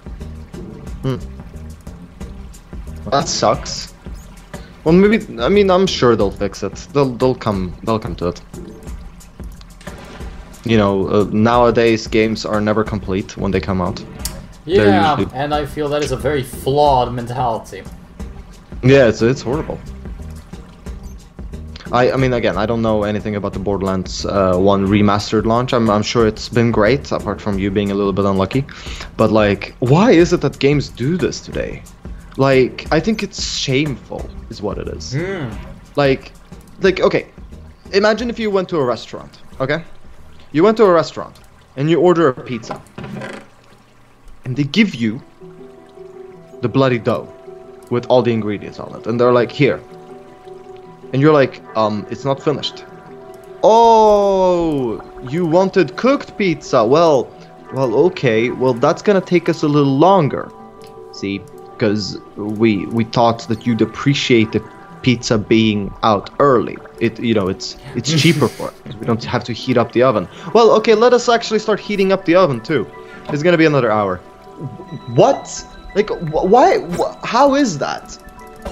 That sucks. Well, maybe, I mean, I'm sure they'll fix it. They'll come to it. You know, nowadays games are never complete when they come out. Yeah, and I feel that is a very flawed mentality. Yeah, it's horrible. I mean, again, I don't know anything about the Borderlands 1 remastered launch. I'm sure it's been great, apart from you being a little bit unlucky. But, like, why is it that games do this today? Like, I think it's shameful, is what it is. Like, okay, imagine if you went to a restaurant, okay? You went to a restaurant, and you order a pizza. And they give you the bloody dough with all the ingredients on it. And they're like, here. And you're like, it's not finished. Oh, you wanted cooked pizza. Well, okay. Well, that's gonna take us a little longer. See, because we thought that you'd appreciate the pizza being out early. It's cheaper for us. We don't have to heat up the oven. Well, okay, let us actually start heating up the oven too. It's gonna be another hour. What? Like, why? How is that?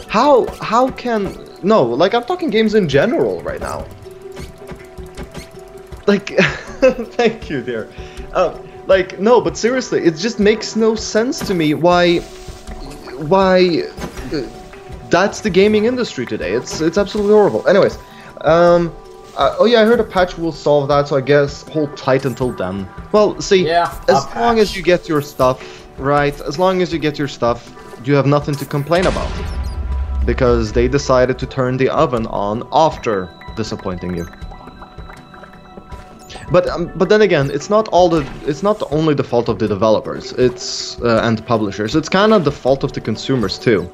How can... No, like, I'm talking games in general right now. Like, thank you, dear. Like, no, but seriously, it just makes no sense to me why that's the gaming industry today. It's absolutely horrible. Anyways, oh yeah, I heard a patch will solve that, so I guess hold tight until then. Well, see, yeah, as long as you get your stuff, right, as long as you get your stuff, you have nothing to complain about. Because they decided to turn the oven on after disappointing you. But then again, it's not only the fault of the developers, it's and publishers. It's kind of the fault of the consumers too.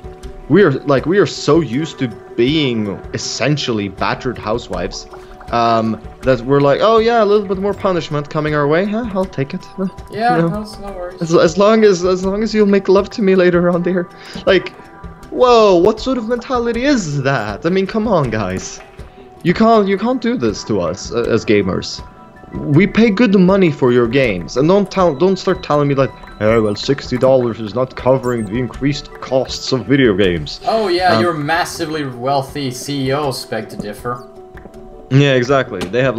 We are so used to being essentially battered housewives that we're like, oh yeah, a little bit more punishment coming our way. Huh? I'll take it. Yeah, you know, no worries. As long as you'll make love to me later on, dear. Like. Whoa, what sort of mentality is that? I mean, come on, guys. You can't do this to us as gamers. We pay good money for your games, and don't start telling me like, oh well, $60 is not covering the increased costs of video games. Oh yeah, your massively wealthy CEOs beg to differ. Yeah, exactly. They have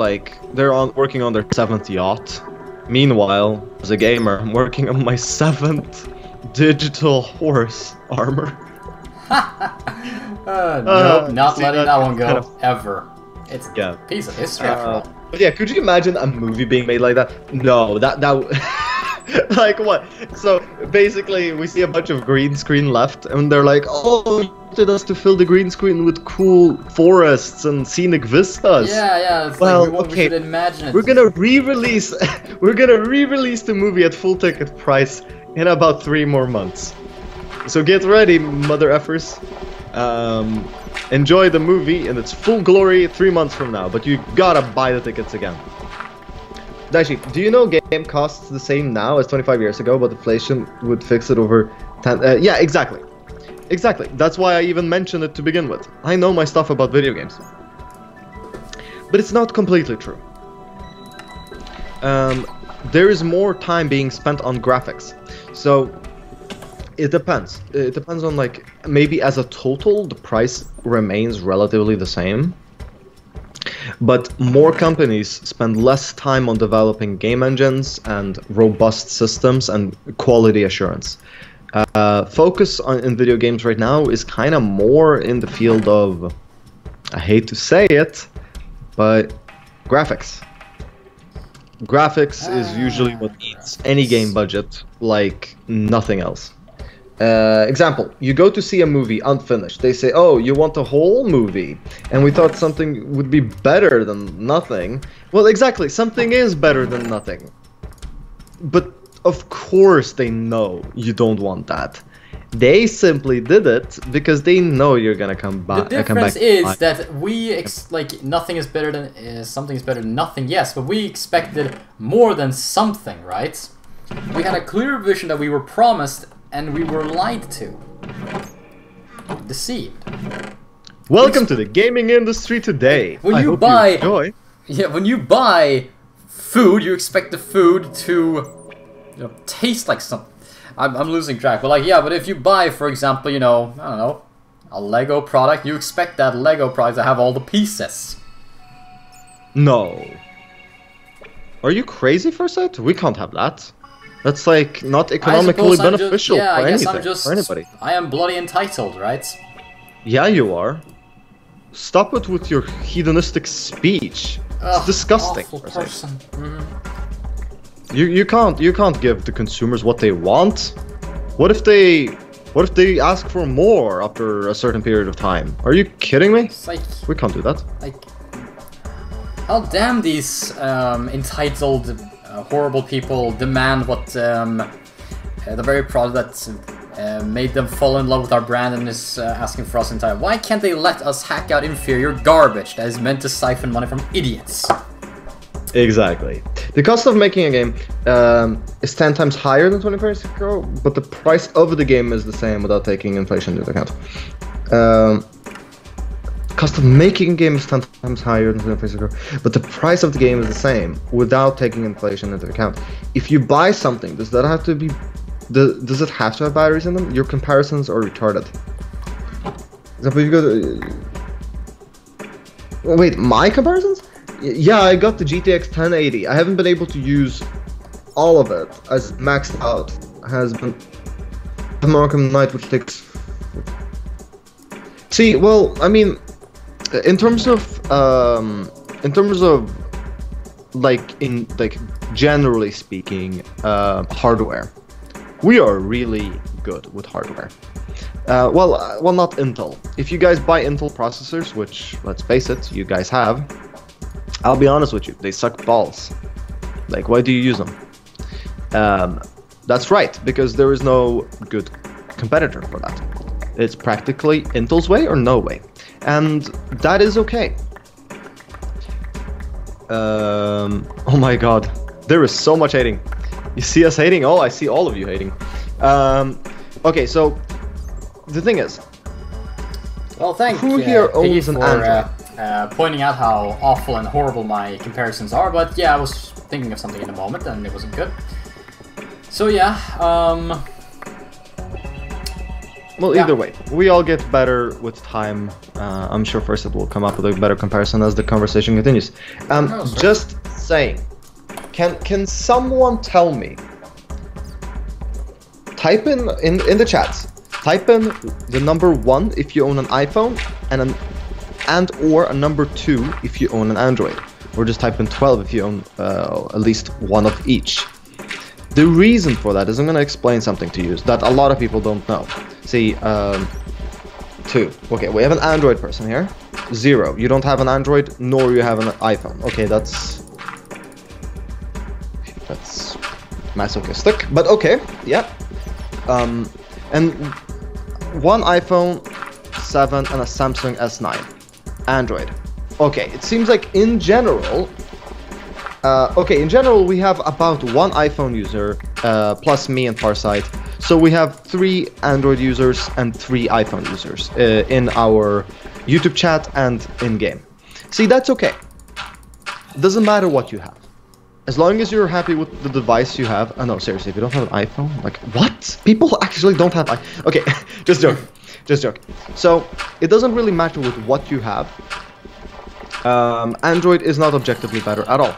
they're working on their 7th yacht. Meanwhile, as a gamer, I'm working on my 7th digital horse armor. Nope, not letting that one go, ever. It's a piece of history after all. But yeah, could you imagine a movie being made like that? No, that like what? So basically, we see a bunch of green screen left, and they're like, "Oh, you wanted us to fill the green screen with cool forests and scenic vistas." Yeah. It's well, like we should imagine it. We're gonna re-release the movie at full ticket price in about 3 more months. So get ready, mother effers. Enjoy the movie in its full glory 3 months from now, but you gotta buy the tickets again. Daishi, do you know game costs the same now as 25 years ago, but inflation would fix it over 10... yeah, exactly. Exactly. That's why I even mentioned it to begin with. I know my stuff about video games. But it's not completely true. There is more time being spent on graphics. So... it depends. It depends on, like, maybe as a total, the price remains relatively the same. But more companies spend less time on developing game engines and robust systems and quality assurance. Focus in video games right now is kind of more in the field of, I hate to say it, but graphics. Graphics is usually what eats any game budget like nothing else. Example, you go to see a movie unfinished. They say, oh, you want a whole movie, and we thought something would be better than nothing. Well, exactly, something is better than nothing. But of course they know you don't want that. They simply did it because they know you're gonna come back. The difference is that we like nothing is better than something is better than nothing. Yes, but we expected more than something, right? We had a clear vision that we were promised, and we were lied to, deceived. Welcome to the gaming industry today. When you buy, when you buy food, you expect the food to, taste like something. I'm losing track, but like, yeah, but if you buy, for example, I don't know, a Lego product, you expect that Lego product to have all the pieces. No. Are you crazy for a set? We can't have that. That's like not economically beneficial for anything, for anybody. I am bloody entitled, right? Yeah, you are. Stop it with your hedonistic speech. It's disgusting. Awful person. You can't give the consumers what they want. What if they ask for more after a certain period of time? Are you kidding me? Like, we can't do that. Like, how damn these entitled, horrible people demand what the very product that made them fall in love with our brand and is asking for us entirely. Why can't they let us hack out inferior garbage that is meant to siphon money from idiots? Exactly. The cost of making a game is 10 times higher than 20 years ago, but the price of the game is the same without taking inflation into account. Cost of making a game is 10 times higher than 20 years ago, but the price of the game is the same without taking inflation into account. If you buy something, does that have to be? Does it have to have batteries in them? Your comparisons are retarded. Example, you go to, wait, my comparisons? Yeah, I got the GTX 1080. I haven't been able to use all of it as maxed out. Has been the Arkham Knight, which takes. See, well, I mean, in terms of generally speaking, hardware, we are really good with hardware. Well, not Intel. If you guys buy Intel processors, which let's face it, you guys have. I'll be honest with you, they suck balls. Like, why do you use them? That's right, because there is no good competitor for that. It's practically Intel's way or no way. And that is okay. Oh my god, there is so much hating. You see us hating? Oh, I see all of you hating. Okay, so the thing is, well, who here owns an Android? Pointing out how awful and horrible my comparisons are, but yeah, I was thinking of something in a moment and it wasn't good. So yeah, well, either way, we all get better with time. I'm sure first it will come up with a better comparison as the conversation continues. Just saying, can someone tell me? Type in the chats. Type in the number 1 if you own an iPhone or a number 2 if you own an Android, or just type in 12 if you own at least one of each. The reason for that is I'm going to explain something to you that a lot of people don't know. See, 2. Okay, we have an Android person here. 0. You don't have an Android, nor you have an iPhone. Okay, that's masochistic, but okay, yeah. And one iPhone 7 and a Samsung S9. Android. Okay, it seems like in general, we have about 1 iPhone user plus me and Farsight. So we have 3 Android users and 3 iPhone users in our YouTube chat and in-game. See, that's okay. Doesn't matter what you have. As long as you're happy with the device you have. Oh no, seriously, if you don't have an iPhone, like, what? People actually don't have okay, just joking. Just joking. So, it doesn't really matter with what you have. Android is not objectively better at all.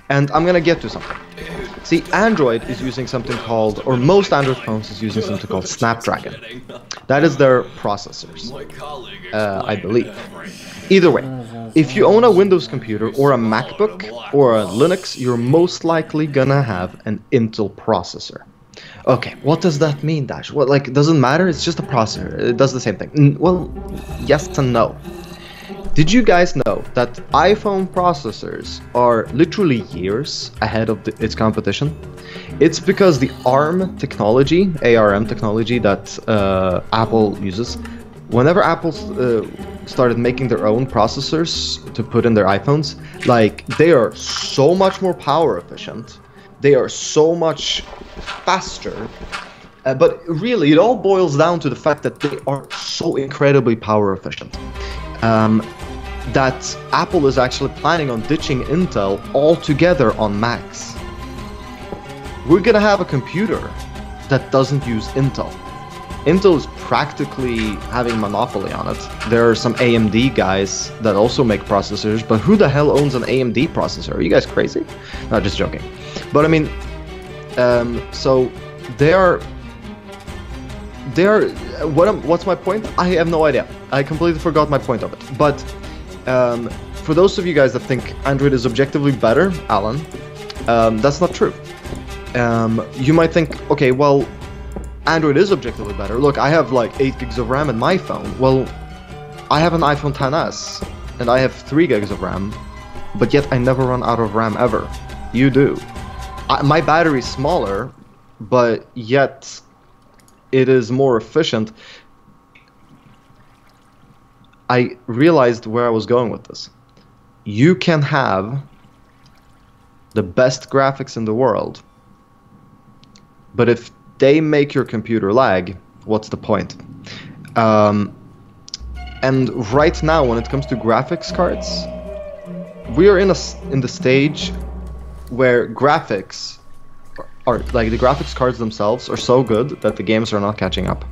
And I'm gonna get to something. See, Android is using something called, or most Android phones is using something called Snapdragon. That is their processors, I believe. Either way, if you own a Windows computer or a MacBook or a Linux, you're most likely gonna have an Intel processor. Okay, what does that mean, Dash? What, like, doesn't matter? It's just a processor. It does the same thing. Well, yes and no. Did you guys know that iPhone processors are literally years ahead of its competition? It's because the ARM technology, ARM technology that Apple uses, whenever Apple started making their own processors to put in their iPhones, like, they are so much more power efficient, they are so much faster, but really it all boils down to the fact that they are so incredibly power efficient. That Apple is actually planning on ditching Intel altogether on Macs. We're gonna have a computer that doesn't use Intel. Intel is practically having monopoly on it. There are some AMD guys that also make processors, but who the hell owns an AMD processor? Are you guys crazy? No, just joking. But I mean, so what's my point? I have no idea. I completely forgot my point of it. But for those of you guys that think Android is objectively better, Alan, that's not true. You might think, okay, well, Android is objectively better. Look, I have like 8 gigs of RAM in my phone. Well, I have an iPhone XS, and I have 3 gigs of RAM, but yet I never run out of RAM ever. You do. My battery is smaller, but yet it is more efficient. I realized where I was going with this. You can have the best graphics in the world, but if they make your computer lag, what's the point? And right now, when it comes to graphics cards, we are in the stage where graphics are, like, the graphics cards themselves are so good that the games are not catching up.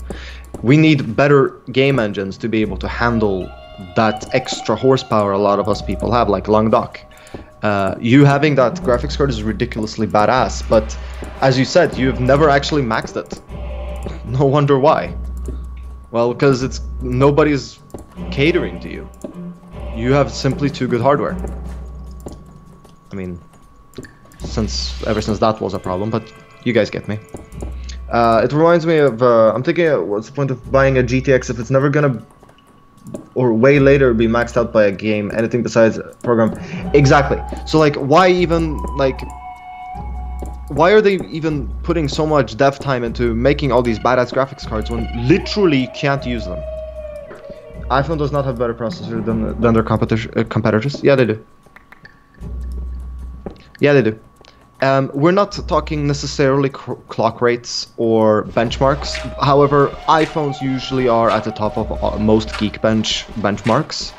We need better game engines to be able to handle that extra horsepower a lot of us people have, like Languedoc. You having that graphics card is ridiculously badass, but as you said, you've never actually maxed it. No wonder why. Well, because nobody's catering to you. You have simply too good hardware. I mean, ever since that was a problem, but you guys get me. It reminds me of, I'm thinking, what's the point of buying a GTX if it's never gonna, or way later, be maxed out by a game, anything besides a program? Exactly. So, like, why even, like, why are they even putting so much dev time into making all these badass graphics cards when literally you can't use them? iPhone does not have better processor than their competitors. Yeah, they do. Yeah, they do. We're not talking necessarily clock rates or benchmarks. However, iPhones usually are at the top of most Geekbench benchmarks.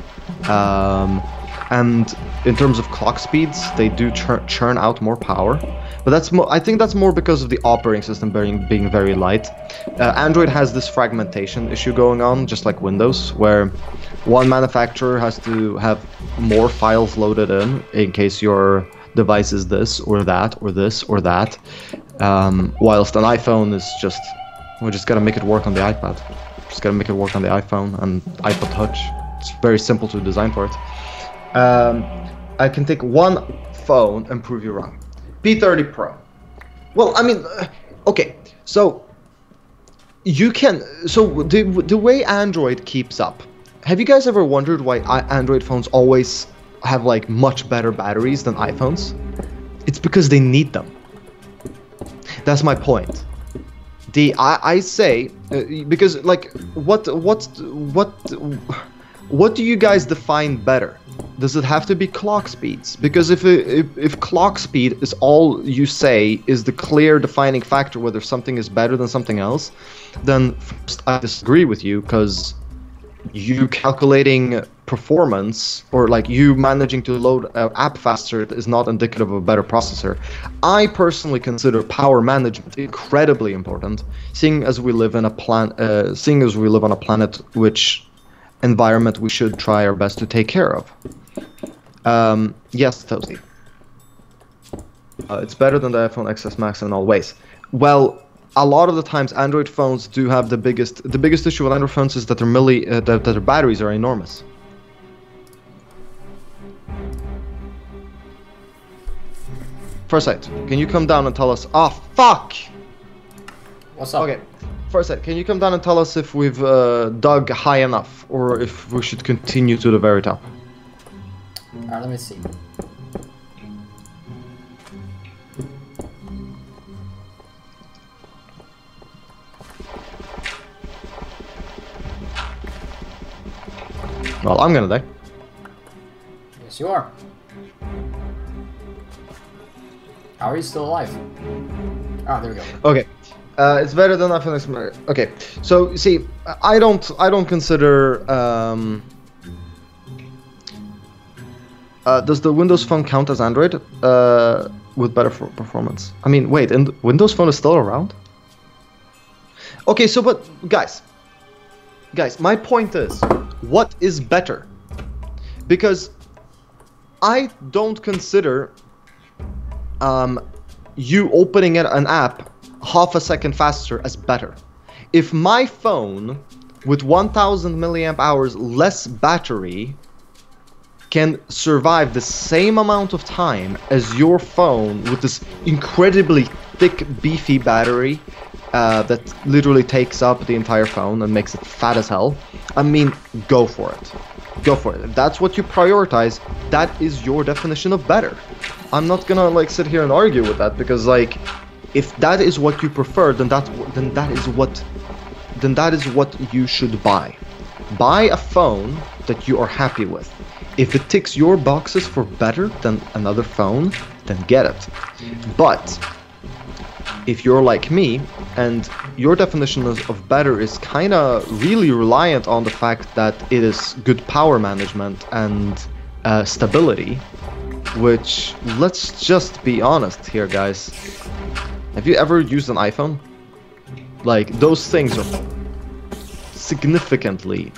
And in terms of clock speeds, they do churn out more power. But I think that's more because of the operating system being very light. Android has this fragmentation issue going on, just like Windows, where one manufacturer has to have more files loaded in case your device is this or that or this or that, whilst an iPhone is just, we're just gonna make it work on the iPad. Just gonna make it work on the iPhone and iPod Touch. It's very simple to design for it. I can take one phone and prove you wrong. P30 Pro. Well, I mean, okay, so you can, so the way Android keeps up, have you guys ever wondered why Android phones always have like much better batteries than iPhones? It's because they need them. That's my point. I say because, like, what do you guys define better? Does it have to be clock speeds? Because if clock speed is all you say is the clear defining factor whether something is better than something else, then first I disagree with you, because you calculating performance, or like you managing to load an app faster, is not indicative of a better processor. I personally consider power management incredibly important, seeing as we live on a planet which environment we should try our best to take care of. Yes, Toasty. It's better than the iPhone XS Max in all ways. Well, a lot of the times Android phones do have the biggest issue with Android phones is that that their batteries are enormous. Farsight, can you come down and tell us? Oh, fuck! What's up? Okay, Farsight, can you come down and tell us if we've dug high enough, or if we should continue to the very top? Alright, let me see. Well, I'm gonna die. Yes, you are. How are you still alive? Ah, there we go. Okay. It's better than nothing. Okay, so you see, I don't consider. Does the Windows Phone count as Android with better performance? I mean, wait, and Windows Phone is still around? Okay, so but guys, my point is, what is better? Because I don't consider you opening an app half a second faster as better. If my phone with 1000 milliamp hours less battery can survive the same amount of time as your phone with this incredibly thick, beefy battery that literally takes up the entire phone and makes it fat as hell, I mean, go for it. Go for it. If that's what you prioritize, that is your definition of better. I'm not gonna like sit here and argue with that, because like, if that is what you prefer, then that is what you should buy. Buy a phone that you are happy with. If it ticks your boxes for better than another phone, then get it. But if you're like me and your definition of better is kind of really reliant on the fact that it is good power management and stability, which, let's just be honest here, guys. Have you ever used an iPhone? Like, those things are significantly,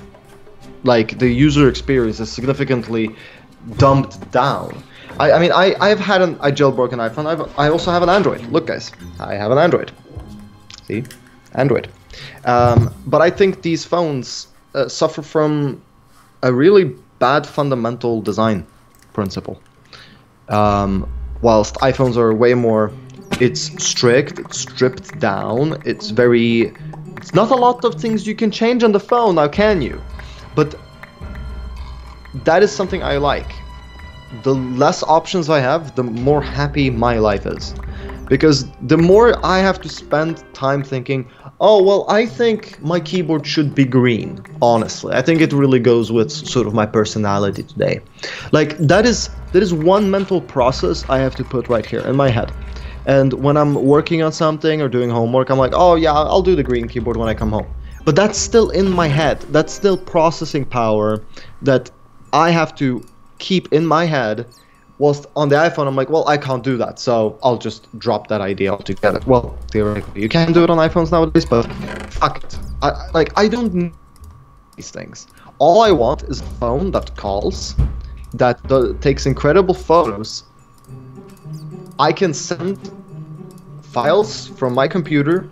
like, the user experience is significantly dumbed down. I mean, I jailbroken iPhone. I also have an Android. Look, guys, I have an Android. See, Android. But I think these phones suffer from a really bad fundamental design principle. Whilst iPhones are way more, it's strict, it's stripped down, it's not a lot of things you can change on the phone now, can you? But that is something I like. The less options I have, the more happy my life is. Because the more I have to spend time thinking, oh, well, I think my keyboard should be green, honestly. I think it really goes with sort of my personality today. Like, that is one mental process I have to put right here in my head. And when I'm working on something or doing homework, I'm like, oh yeah, I'll do the green keyboard when I come home. But that's still in my head. That's still processing power that I have to keep in my head. Whilst on the iPhone, I'm like, well, I can't do that, so I'll just drop that idea altogether. Well, theoretically, you can do it on iPhones nowadays, but fuck it. I don't need these things. All I want is a phone that calls, that takes incredible photos. I can send files from my computer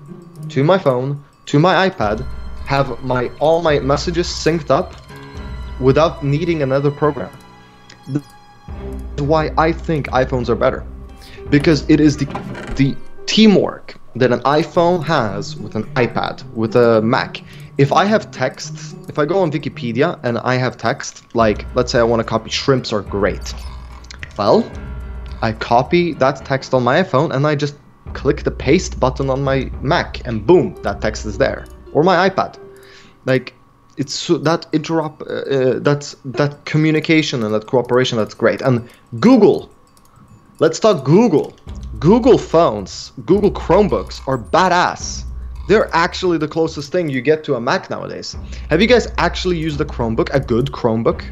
to my phone, to my iPad, have all my messages synced up without needing another program. Why I think iPhones are better, because it is the teamwork that an iPhone has with an iPad, with a Mac. If I have text, if I go on Wikipedia and I have text, like let's say I want to copy shrimps are great, well, I copy that text on my iPhone and I just click the paste button on my Mac and boom, that text is there, or my iPad. Like, it's that that communication and that cooperation, that's great. And Google, let's talk Google. Google phones, Google Chromebooks are badass. They're actually the closest thing you get to a Mac nowadays. Have you guys actually used a Chromebook, a good Chromebook?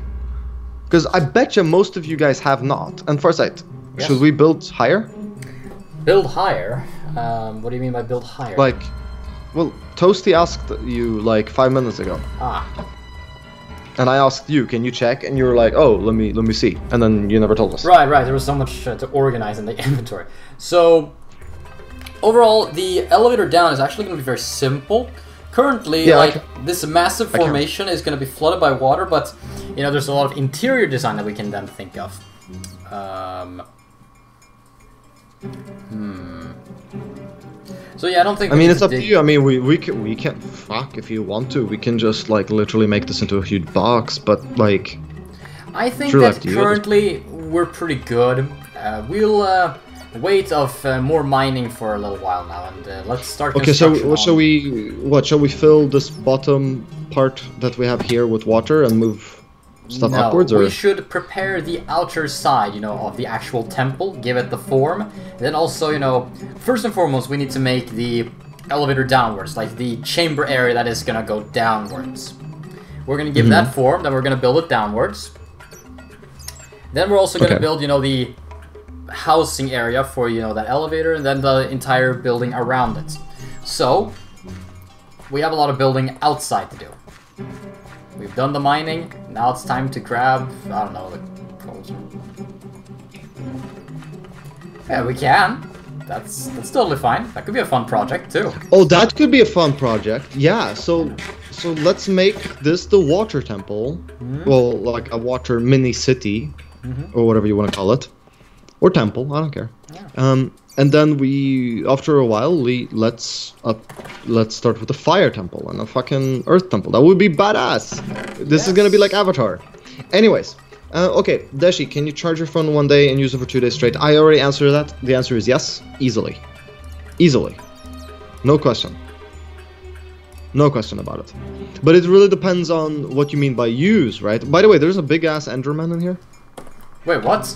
Because I bet you most of you guys have not. And Farsight, yes. Should we build higher? Build higher? What do you mean by build higher? Like, well, Toasty asked you like 5 minutes ago. Ah. And I asked you, can you check? And you were like, oh, let me see. And then you never told us. Right. There was so much to organize in the inventory. So, overall, the elevator down is actually going to be very simple. Currently, yeah, this massive formation is going to be flooded by water, but, you know, there's a lot of interior design that we can then think of. So yeah, I don't think. I mean, it's up to you. I mean, we can fuck if you want to. We can just like literally make this into a huge box, but like. I think True that left, you currently we're pretty good. We'll wait of more mining for a little while now, and let's start. Okay, so construction shall we fill this bottom part that we have here with water and move stuff upwards, or we should prepare the outer side, you know, of the actual temple, give it the form. Then also, you know, first and foremost, we need to make the elevator downwards, like the chamber area that is gonna go downwards. We're gonna give that form, then we're gonna build it downwards. Then we're also gonna build, you know, the housing area for, you know, that elevator, and then the entire building around it. So we have a lot of building outside to do. We've done the mining, now it's time to grab, I don't know, the coals. Yeah, we can. That's totally fine. That could be a fun project too. Oh, that could be a fun project. Yeah, so let's make this the water temple. Well, like a water mini city, or whatever you want to call it. Or temple, I don't care. Yeah. And then we, after a while, let's start with a fire temple and a fucking earth temple. That would be badass. This is gonna be like Avatar. Anyways, okay, Deshi, can you charge your phone one day and use it for 2 days straight? I already answered that. The answer is yes, easily, no question. No question about it. But it really depends on what you mean by use, right? By the way, there's a big ass Enderman in here. Wait, what?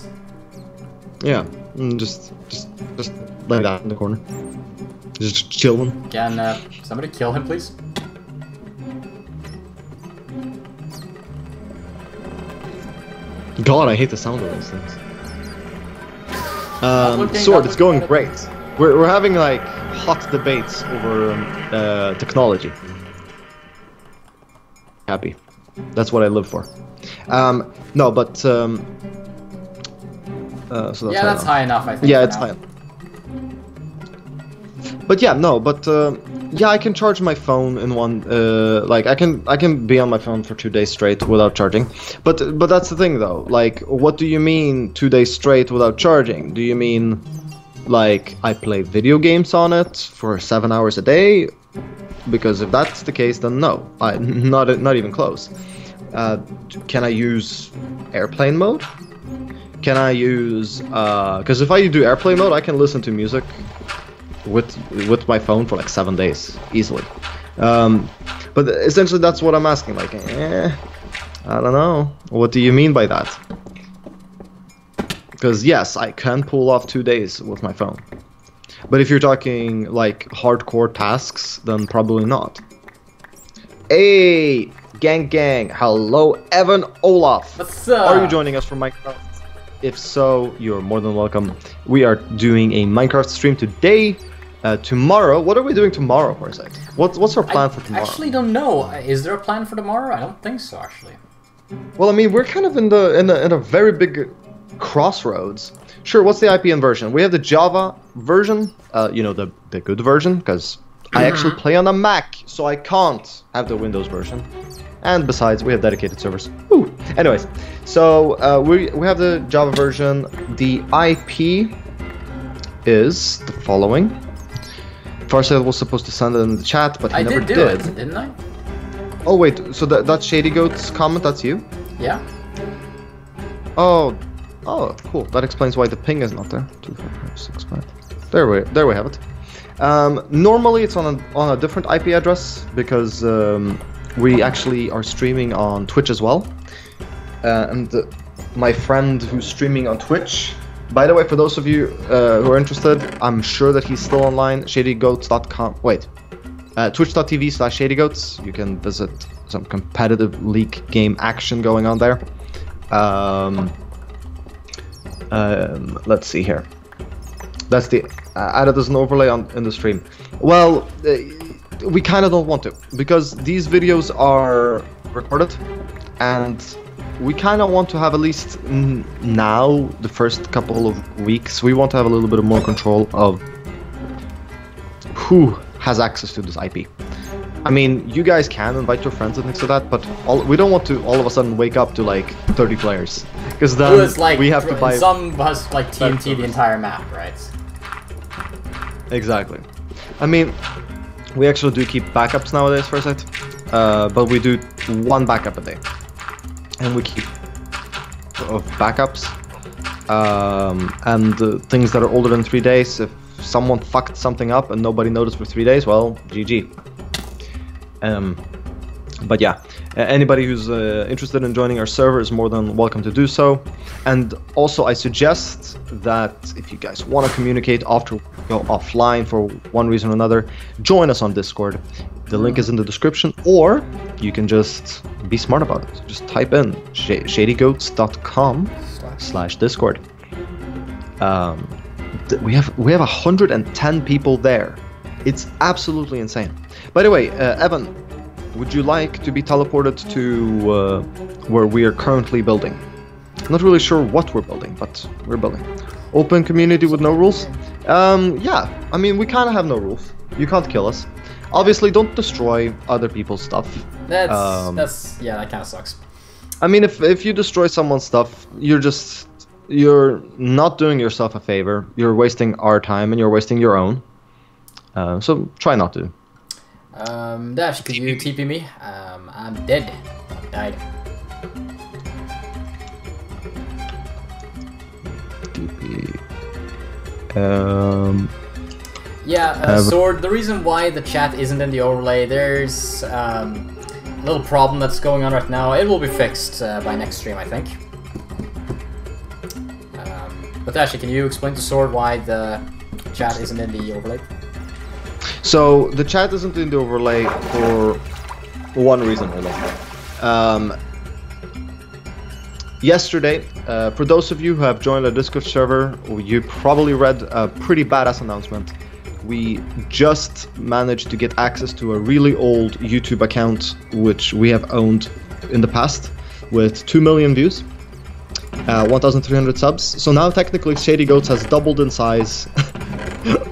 Yeah, just lay that in the corner. Just chilling. Can somebody kill him, please? God, I hate the sound of those things. Sword, it's going great. We're having like hot debates over technology. Happy. That's what I live for. No, but so that's high enough, I think. Yeah, it's high. But yeah, no, but yeah, I can charge my phone in one. Like I can be on my phone for 2 days straight without charging. But that's the thing though. Like, what do you mean 2 days straight without charging? Do you mean like I play video games on it for 7 hours a day? Because if that's the case, then no, not even close. Can I use airplane mode? Can I use because if I do airplane mode, I can listen to music with my phone for like 7 days easily. But essentially that's what I'm asking, like I don't know, what do you mean by that? Because yes, I can pull off 2 days with my phone, but if you're talking like hardcore tasks, then probably not. Hey, gang, hello, Evan Olaf. What's up? Are you joining us from Minecraft? If so, you're more than welcome. We are doing a Minecraft stream today. Tomorrow, what are we doing tomorrow, for a sec? What's our plan for tomorrow? I actually don't know. Is there a plan for tomorrow? I don't think so, actually. Well, I mean, we're kind of in a very big crossroads. Sure, what's the IPN version? We have the Java version, you know, the good version, because I actually play on a Mac, so I can't have the Windows version. And besides, we have dedicated servers. Woo. Anyways, so we have the Java version. The IP is the following. Farsight was supposed to send it in the chat, but he never did. I did do it, didn't I? Oh wait, so that's ShadyGoats comment. That's you? Yeah. Oh, cool. That explains why the ping is not there. 25565. There we have it. Normally it's on a different IP address because we actually are streaming on Twitch as well. And my friend who's streaming on Twitch. By the way, for those of you who are interested, I'm sure that he's still online. ShadyGoats.com. Wait, Twitch.tv/ShadyGoats. You can visit some competitive league game action going on there. Let's see here. That's the added as an overlay in the stream. Well, we kind of don't want to because these videos are recorded and we kind of want to have, at least now, the first couple of weeks, we want to have a little bit more control of who has access to this IP. I mean, you guys can invite your friends and things like that, but we don't want to all of a sudden wake up to like 30 players, because then like, we have to buy. Some of us like TNT the entire map, right? Exactly. I mean, we actually do keep backups nowadays for a set, but we do one backup a day. And we keep of backups, and things that are older than 3 days. If someone fucked something up and nobody noticed for 3 days, well, GG. But yeah, anybody who's interested in joining our server is more than welcome to do so. And also, I suggest that if you guys want to communicate after go offline for one reason or another, join us on Discord. The link is in the description, or you can just be smart about it. Just type in shadygoats.com/Discord. We have 110 people there. It's absolutely insane. By the way, Evan, would you like to be teleported to where we are currently building? I'm not really sure what we're building, but we're building. Open community with no rules? Yeah, I mean, we kind of have no rules. You can't kill us. Obviously, don't destroy other people's stuff. Yeah, that kind of sucks. I mean, if you destroy someone's stuff, you're not doing yourself a favor. You're wasting our time and you're wasting your own. So try not to. Dash, could you TP me? I'm dead. I died. TP. Sword, the reason why the chat isn't in the overlay, there's a little problem that's going on right now. It will be fixed by next stream, I think. But actually, can you explain to Sword why the chat isn't in the overlay? So, the chat isn't in the overlay for one reason only. Yesterday, for those of you who have joined our Discord server, you probably read a pretty badass announcement. We just managed to get access to a really old YouTube account, which we have owned in the past, with 2 million views, 1,300 subs. So now technically ShadyGoats has doubled in size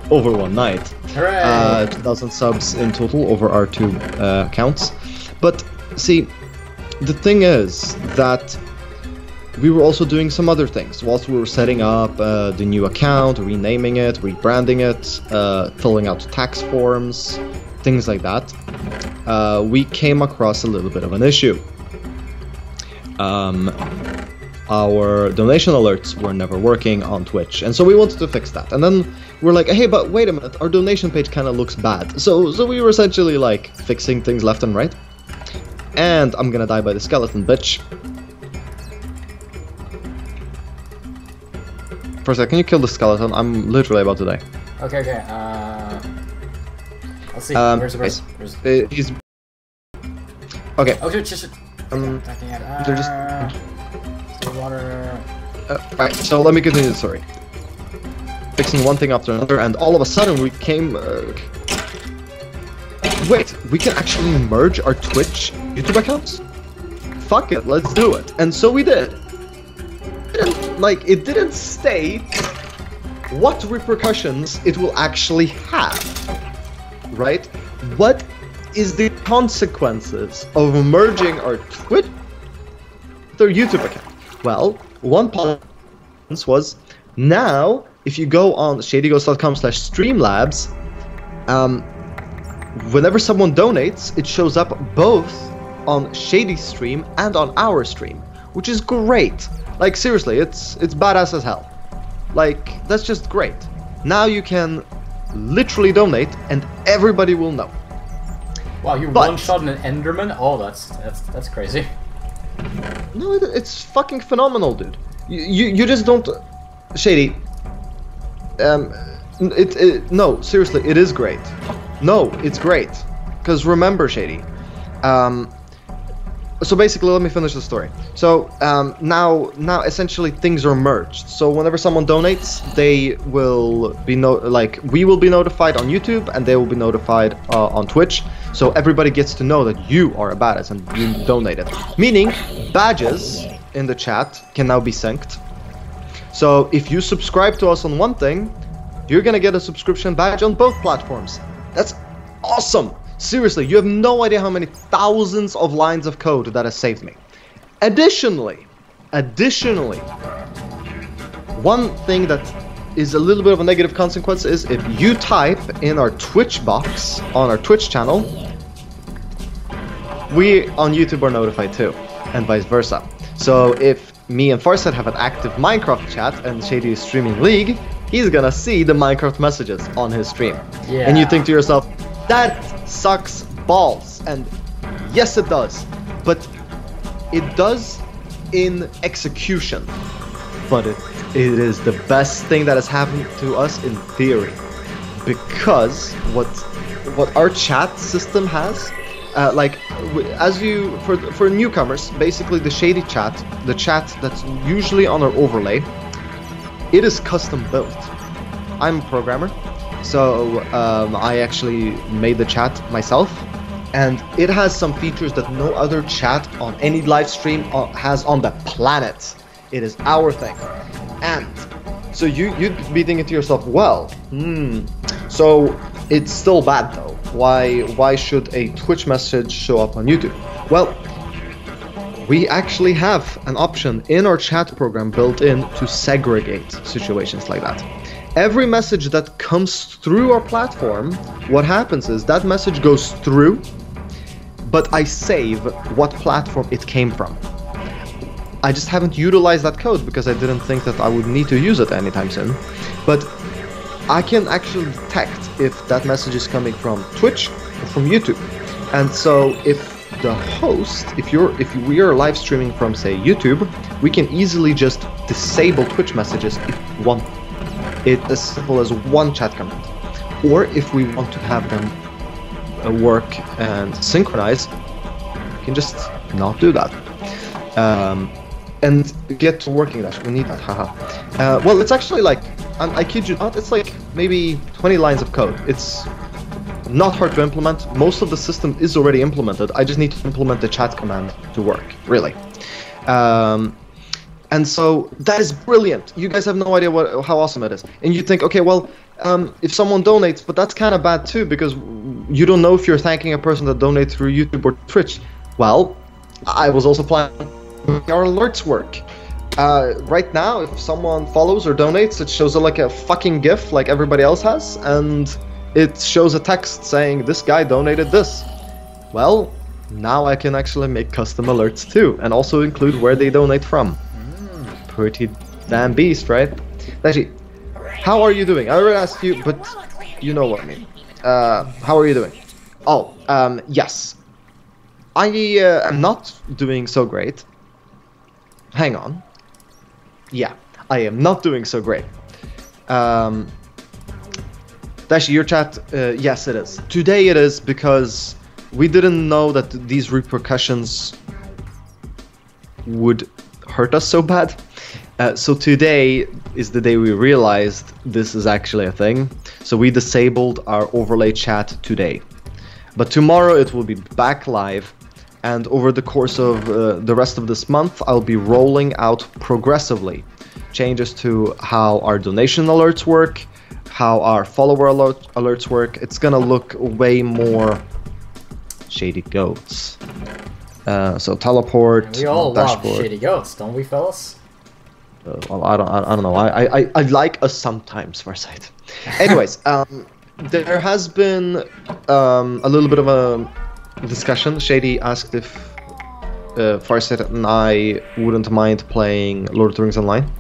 over one night. 2,000 subs in total over our two accounts. But see, the thing is that we were also doing some other things whilst we were setting up the new account, renaming it, rebranding it, filling out tax forms, things like that. We came across a little bit of an issue. Our donation alerts were never working on Twitch, and so we wanted to fix that. And then we're like, hey, but wait a minute, our donation page kind of looks bad. So we were essentially like fixing things left and right. And I'm gonna die by the skeleton, bitch. First, can you kill the skeleton? I'm literally about to die. Okay. Let's see. Where's the person? He's... Okay. Oh, just... They're just... water... Right, so let me continue the story. Fixing one thing after another, and all of a sudden we came... Wait, we can actually merge our Twitch YouTube accounts? Fuck it, let's do it. And so we did. It didn't state what repercussions it will actually have, right? What is the consequences of merging our Twitch with our YouTube account? Well, one consequence was, now if you go on shadygoats.com/streamlabs, whenever someone donates, it shows up both on Shady's stream and on our stream, which is great. Like, seriously, it's badass as hell. Like, that's just great. Now you can literally donate and everybody will know. Wow, you one-shot an Enderman? Oh, that's crazy. No, it's fucking phenomenal, dude. You just don't... Shady. No, seriously, it is great. No, it's great. Because remember, Shady, so basically, let me finish the story. So now essentially things are merged. So whenever someone donates, they will be we will be notified on YouTube, and they will be notified on Twitch. So everybody gets to know that you are a badass and you donated. Meaning, badges in the chat can now be synced. So if you subscribe to us on one thing, you're gonna get a subscription badge on both platforms. That's awesome. Seriously, you have no idea how many thousands of lines of code that has saved me. Additionally, one thing that is a little bit of a negative consequence is if you type in our Twitch box on our Twitch channel, we on YouTube are notified too, and vice versa. So if me and Farsight have an active Minecraft chat and Shady is streaming League, he's gonna see the Minecraft messages on his stream. Yeah. And you think to yourself, that sucks balls. And yes, it does. But it does in execution. But it is the best thing that has happened to us in theory. Because what our chat system has, for newcomers, basically the Shady chat, the chat that's usually on our overlay, it is custom built. I'm a programmer, so I actually made the chat myself, and it has some features that no other chat on any live stream has on the planet. It is our thing. And so you'd be thinking to yourself, well, so it's still bad though. Why should a Twitch message show up on YouTube? Well, we actually have an option in our chat program built in to segregate situations like that. Every message that comes through our platform, what happens is that message goes through, but I save what platform it came from. I just haven't utilized that code because I didn't think that I would need to use it anytime soon. But I can actually detect if that message is coming from Twitch or from YouTube. And so if the host, if we are live streaming from, say, YouTube, we can easily just disable Twitch messages if we want. It's as simple as one chat command. Or if we want to have them work and synchronize, we can just not do that. And get to working that. We need that, haha. Well, it's actually like, I kid you not, it's like maybe 20 lines of code. It's not hard to implement. Most of the system is already implemented. I just need to implement the chat command to work, really. And so that is brilliant. You guys have no idea how awesome it is. And you think, okay, well, if someone donates, but that's kind of bad too, because you don't know if you're thanking a person that donates through YouTube or Twitch. Well, I was also planning our alerts work. Right now, if someone follows or donates, it shows like a fucking GIF like everybody else has, and it shows a text saying, this guy donated this. Well, now I can actually make custom alerts too, and also include where they donate from. Pretty damn beast, right? Actually, how are you doing? I already asked you, but you know what I mean. How are you doing? Oh, yes. I am not doing so great. Hang on. Yeah, I am not doing so great. Actually, your chat, yes it is. Today it is because we didn't know that these repercussions would hurt us so bad. So today is the day we realized this is actually a thing. So we disabled our overlay chat today. But tomorrow it will be back live. And over the course of the rest of this month, I'll be rolling out progressively changes to how our donation alerts work, how our follower alerts work. It's gonna look way more ShadyGoats. So teleport. We all dashboard. love ShadyGoats, don't we, fellas? Well, I don't know. I like us sometimes, Farsight. Anyways, there has been a little bit of a discussion. Shady asked if Farsight and I wouldn't mind playing Lord of the Rings Online,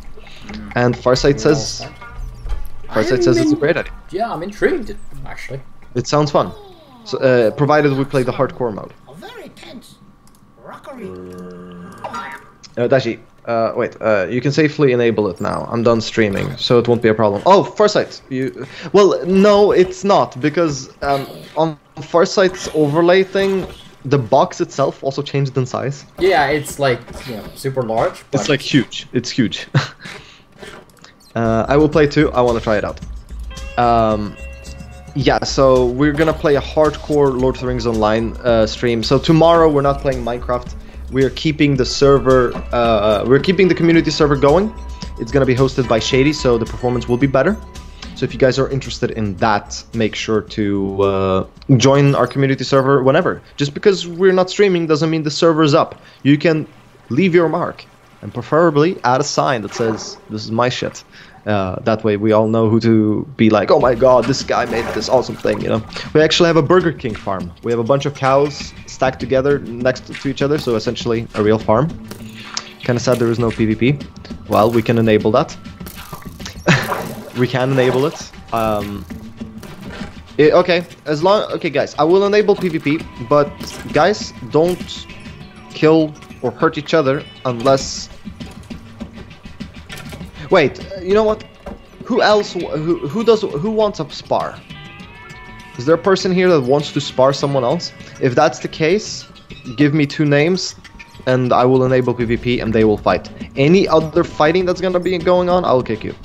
and Farsight says it's a great idea. Yeah, I'm intrigued, actually. It sounds fun. So, provided we play the hardcore mode. Very tense. Rockery. Dashi, wait, you can safely enable it now. I'm done streaming, so it won't be a problem. Oh, Farsight, well, no, it's not, because on Farsight's overlay thing, the box itself also changed in size. Yeah, it's like, super large. But... It's like huge. It's huge. I will play too. I want to try it out. Yeah, so we're gonna play a hardcore Lord of the Rings Online stream. So tomorrow we're not playing Minecraft. We're keeping the server. We're keeping the community server going. It's gonna be hosted by Shady, so the performance will be better. So if you guys are interested in that, make sure to join our community server whenever. Just because we're not streaming doesn't mean the server's up. You can leave your mark, and preferably add a sign that says, "This is my shit." That way we all know who to be like, oh my god, this guy made this awesome thing, you know. We actually have a Burger King farm. We have a bunch of cows stacked together next to each other, so essentially a real farm. Kinda sad there is no PvP. Well, we can enable that. We can enable it. Okay, okay, guys, I will enable PvP, but guys, don't kill or hurt each other unless. Wait, you know what? Who else? Who wants a spar? Is there a person here that wants to spar someone else? If that's the case, give me 2 names, and I will enable PvP, and they will fight. Any other fighting that's gonna be going on, I'll kick you.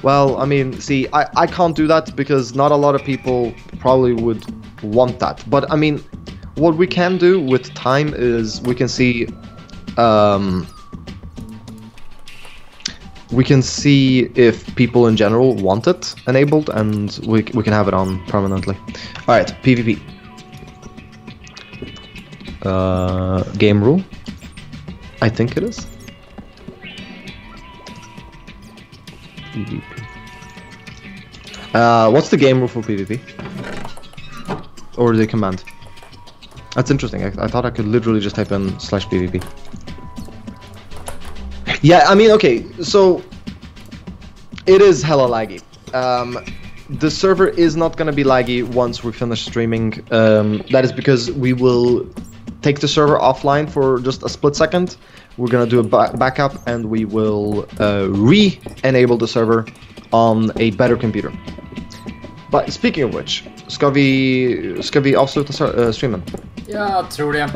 Well, I mean, see, I can't do that because not a lot of people probably would want that. But I mean, what we can do with time is we can see, if people in general want it enabled, and we can have it on permanently. All right, PvP. Game rule. I think it is. PvP. What's the game rule for PvP? Or the command? That's interesting. I thought I could literally just type in /PvP. Yeah, I mean, okay, so it is hella laggy. The server is not gonna be laggy once we finish streaming. That is because we will take the server offline for just a split second. We're gonna do a backup, and we will re-enable the server on a better computer. But speaking of which, ska vi avsluta streamen? Jag tror det.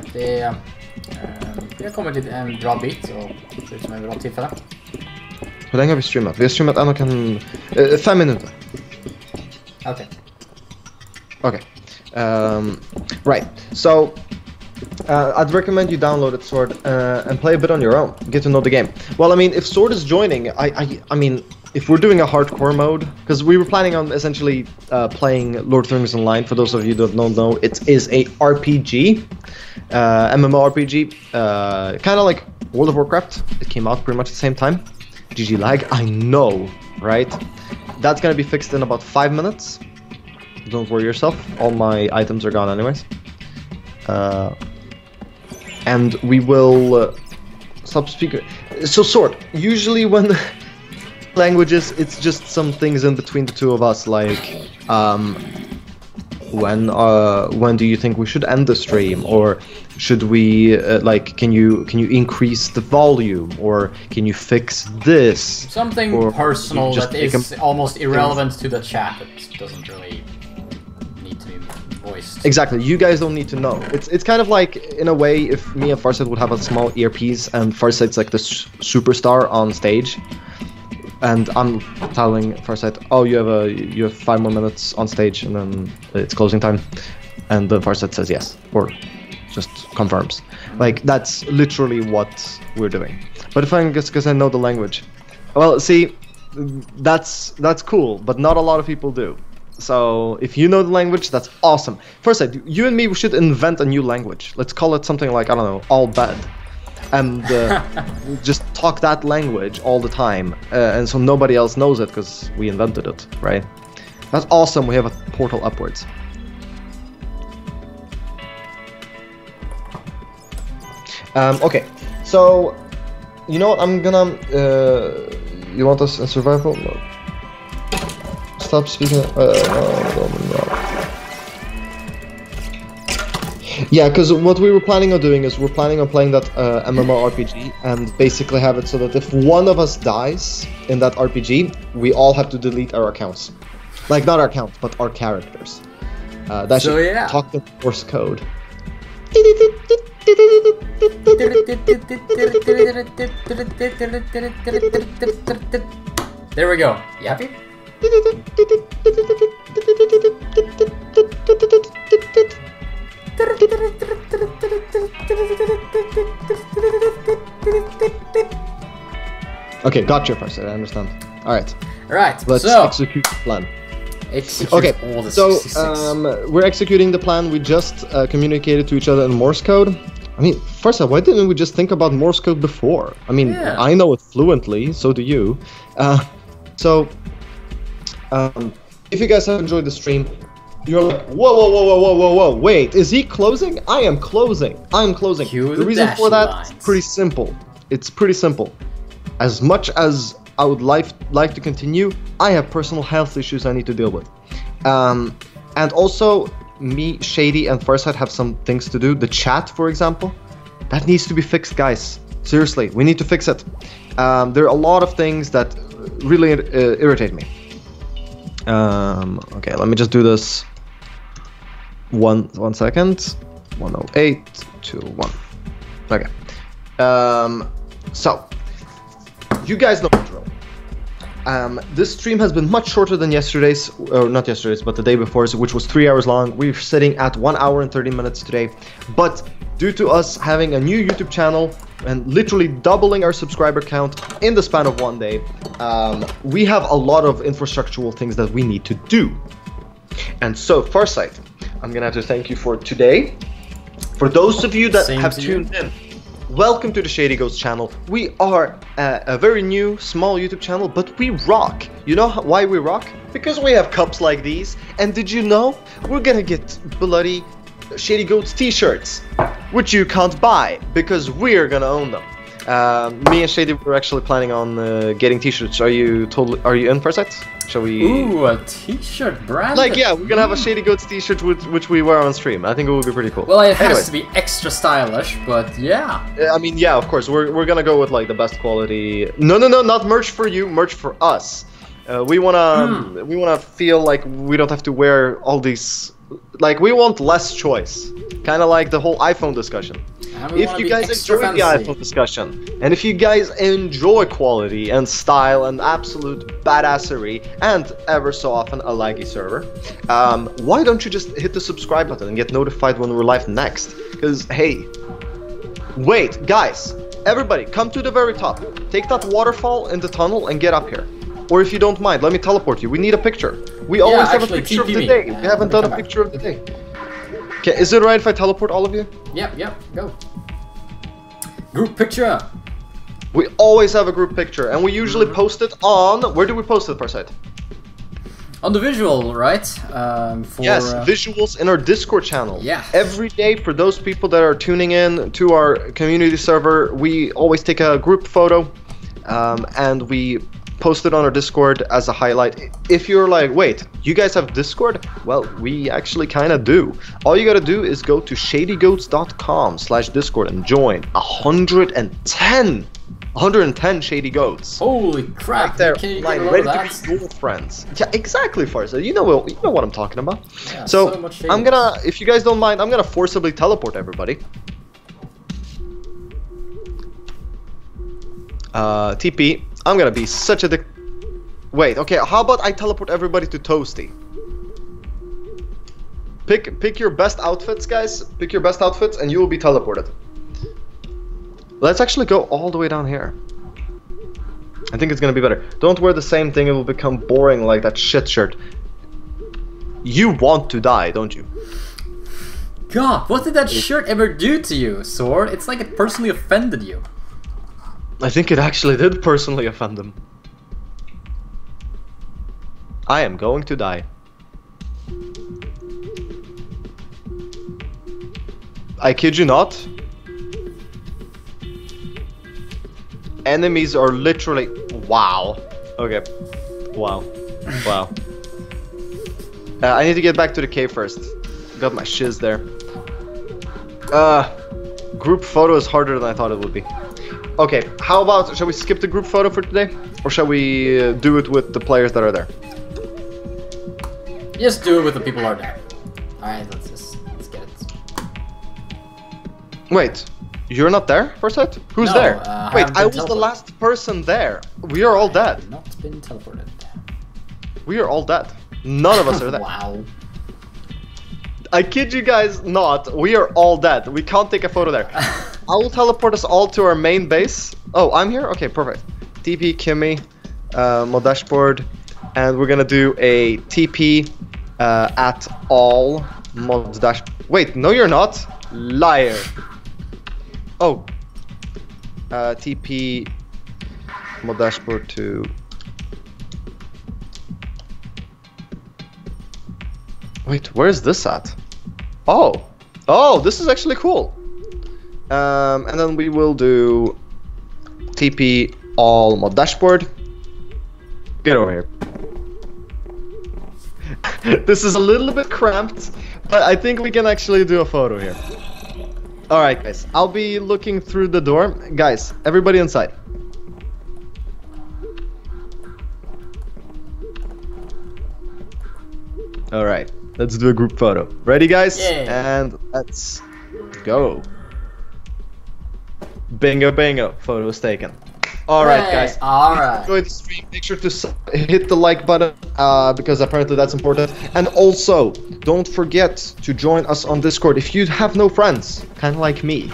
Vi har kommit till en bra bit, och det ser ut som en bra tillfälle. Hur länge har vi streamat? Vi har streamat 5 minuter. Okay. Okay. Right. So, I'd recommend you download it, Sword, and play a bit on your own. Get to know the game. Well, I mean, if Sword is joining, I mean, if we're doing a hardcore mode, because we were planning on essentially playing Lord of the Rings Online. For those of you that don't know, it is a RPG, MMORPG, kind of like World of Warcraft. It came out pretty much at the same time. GG lag, I know, right? That's gonna be fixed in about 5 minutes. Don't worry yourself, all my items are gone anyways. And we will stop speaking. So, Sword, usually when languages, it's just some things in between the two of us, like when do you think we should end the stream, or should we like can you increase the volume, or can you fix this? Something or personal that is almost irrelevant to the chat. It doesn't really need to be voiced. Exactly, you guys don't need to know. It's kind of like, in a way, if me and Farsight would have a small earpiece, and Farsight's like the superstar on stage, and I'm telling Farsight, oh, you have 5 more minutes on stage, and then it's closing time, and the Farsight says yes, or just confirms. Like, that's literally what we're doing. But if I guess because I know the language, well, see, that's cool, but not a lot of people do. So if you know the language, that's awesome. Farsight, you and me, we should invent a new language. Let's call it something like, I don't know, all bad. And just talk that language all the time, and so nobody else knows it because we invented it, right? That's awesome. We have a portal upwards. Okay, so you know what? I'm gonna. You want us in survival mode? Stop speaking. No. Yeah, because what we were planning on doing is we're planning on playing that MMORPG, and basically have it so that if one of us dies in that RPG, we all have to delete our accounts. Like, not our accounts, but our characters. That so, should yeah. talk the Morse code. There we go. You happy? Okay, gotcha, Farsight, I understand. Alright. Right, Let's so execute the plan. execute Okay, all the so 66. we're executing the plan. We just communicated to each other in Morse code. I mean, first off, why didn't we just think about Morse code before? I mean, Yeah. I know it fluently, so do you. If you guys have enjoyed the stream, You're like, whoa, whoa, whoa, whoa, whoa, whoa, whoa, wait, is he closing? I am closing. I am closing. Cue The the reason for dashy that is lines. pretty simple. It's pretty simple. As much as I would like to continue, I have personal health issues I need to deal with. And also, me, Shady, and Farsight have some things to do. The chat, for example, that needs to be fixed, guys. Seriously, we need to fix it. There are a lot of things that really irritate me. Okay, let me just do this. One second. 10821. Okay. So, you guys know the drill. This stream has been much shorter than yesterday's, or not yesterday's, but the day before's, which was 3 hours long. We're sitting at 1 hour and 30 minutes today. But due to us having a new YouTube channel and literally doubling our subscriber count in the span of 1 day, we have a lot of infrastructural things that we need to do. And so, Farsight, I'm gonna have to thank you for today. For those of you that have tuned in, welcome to the ShadyGoats channel. We are a very new, small YouTube channel, but we rock. You know why we rock? Because we have cups like these. And did you know? We're gonna get bloody ShadyGoats t-shirts, which you can't buy, because we're gonna own them. Me and Shady were actually planning on getting t-shirts. Are you in for a set? Shall we? Ooh, a t-shirt brand. Like, yeah, we're gonna have a ShadyGoats t-shirt which we wear on stream. I think it would be pretty cool. Well, it has to be extra stylish, but yeah. I mean, yeah, of course. We're gonna go with like the best quality. No, not merch for you, merch for us. We wanna feel like we don't have to wear all these. Like, we want less choice. Kind of like the whole iPhone discussion. If you guys enjoy the iPhone discussion, and if you guys enjoy quality and style and absolute badassery, and ever so often a laggy server, why don't you just hit the subscribe button and get notified when we're live next? Because, hey, wait, guys, everybody, come to the very top. Take that waterfall in the tunnel and get up here. Or if you don't mind, let me teleport you. We need a picture. We always have a picture of the day. We haven't done a picture of the day. Okay, is it right if I teleport all of you? Yep, go. Group picture. We always have a group picture, and we usually post it on... Where do we post it, Farsight? On the visual, right? Yes, visuals in our Discord channel. Yeah. Every day, for those people that are tuning in to our community server, we always take a group photo, and we post it on our Discord as a highlight. If you're like, wait, you guys have Discord? Well, we actually kind of do. All you gotta do is go to shadygoats.com/discord and join 110 ShadyGoats. Holy crap! Right there, Can like, ready to be your friends. Yeah, exactly, Farsa. You know what I'm talking about. Yeah, so I'm gonna, gonna, if you guys don't mind, I'm gonna forcibly teleport everybody. TP. I'm gonna be such a dick. Wait, okay, how about I teleport everybody to Toasty? Pick your best outfits, guys. Pick your best outfits and you will be teleported. Let's actually go all the way down here. I think it's gonna be better. Don't wear the same thing, it will become boring like that shit shirt. You want to die, don't you? God, what did that shirt ever do to you, Sword? It's like it personally offended you. I think it actually did personally offend him. I am going to die. I kid you not. Enemies are literally... Wow. Okay. Wow. Wow. I need to get back to the cave first. Got my shiz there. Group photo is harder than I thought it would be. Okay, how about, shall we skip the group photo for today? Or shall we do it with the players that are there? Just do it with the people who are there. Alright, let's get it. Wait, you're not there, Farsight? Who's No, there? Wait, I was teleported. the last person there. We are all dead. Not been teleported. We are all dead. None of us are there. Wow. I kid you guys not, we are all dead. We can't take a photo there. I will teleport us all to our main base. Oh, I'm here? Okay, perfect. TP Kimmy, mod dashboard, and we're gonna do a TP at all mod dash. Wait, no, you're not. Liar. Oh. TP mod dashboard to. Wait, where's this at? Oh, oh, this is actually cool. And then we will do TP all mod dashboard. Get over here. This is a little bit cramped, but I think we can actually do a photo here. All right, guys. I'll be looking through the door. Guys, everybody inside. All right, let's do a group photo. Ready, guys? Yeah. And let's go. Bingo, bingo. Photos taken. All right, guys. All right. Enjoy the stream. Make sure to hit the like button because apparently that's important. And also, don't forget to join us on Discord if you have no friends, kind of like me.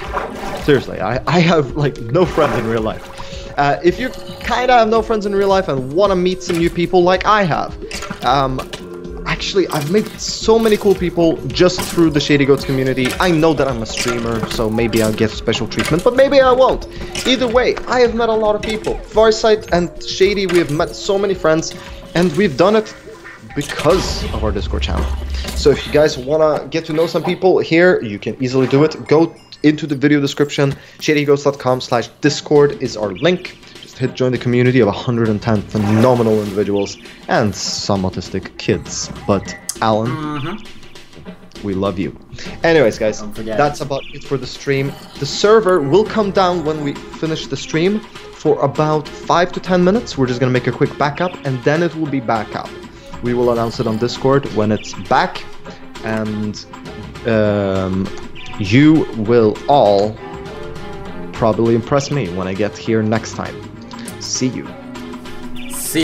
Seriously, I have like no friends in real life. If you kind of have no friends in real life and want to meet some new people like I have, actually, I've met so many cool people just through the ShadyGoats community. I know that I'm a streamer, so maybe I'll get special treatment, but maybe I won't. Either way, I have met a lot of people. Farsight and Shady, we have met so many friends, and we've done it because of our Discord channel. So if you guys want to get to know some people here, you can easily do it. Go into the video description. ShadyGoats.com/Discord is our link. Hit join the community of 110 phenomenal individuals and some autistic kids. But Alan, we love you. Anyways, guys, that's about it for the stream. The server will come down when we finish the stream for about 5 to 10 minutes. We're just gonna make a quick backup and then it will be back up. We will announce it on Discord when it's back, and you will all probably impress me when I get here next time. See you.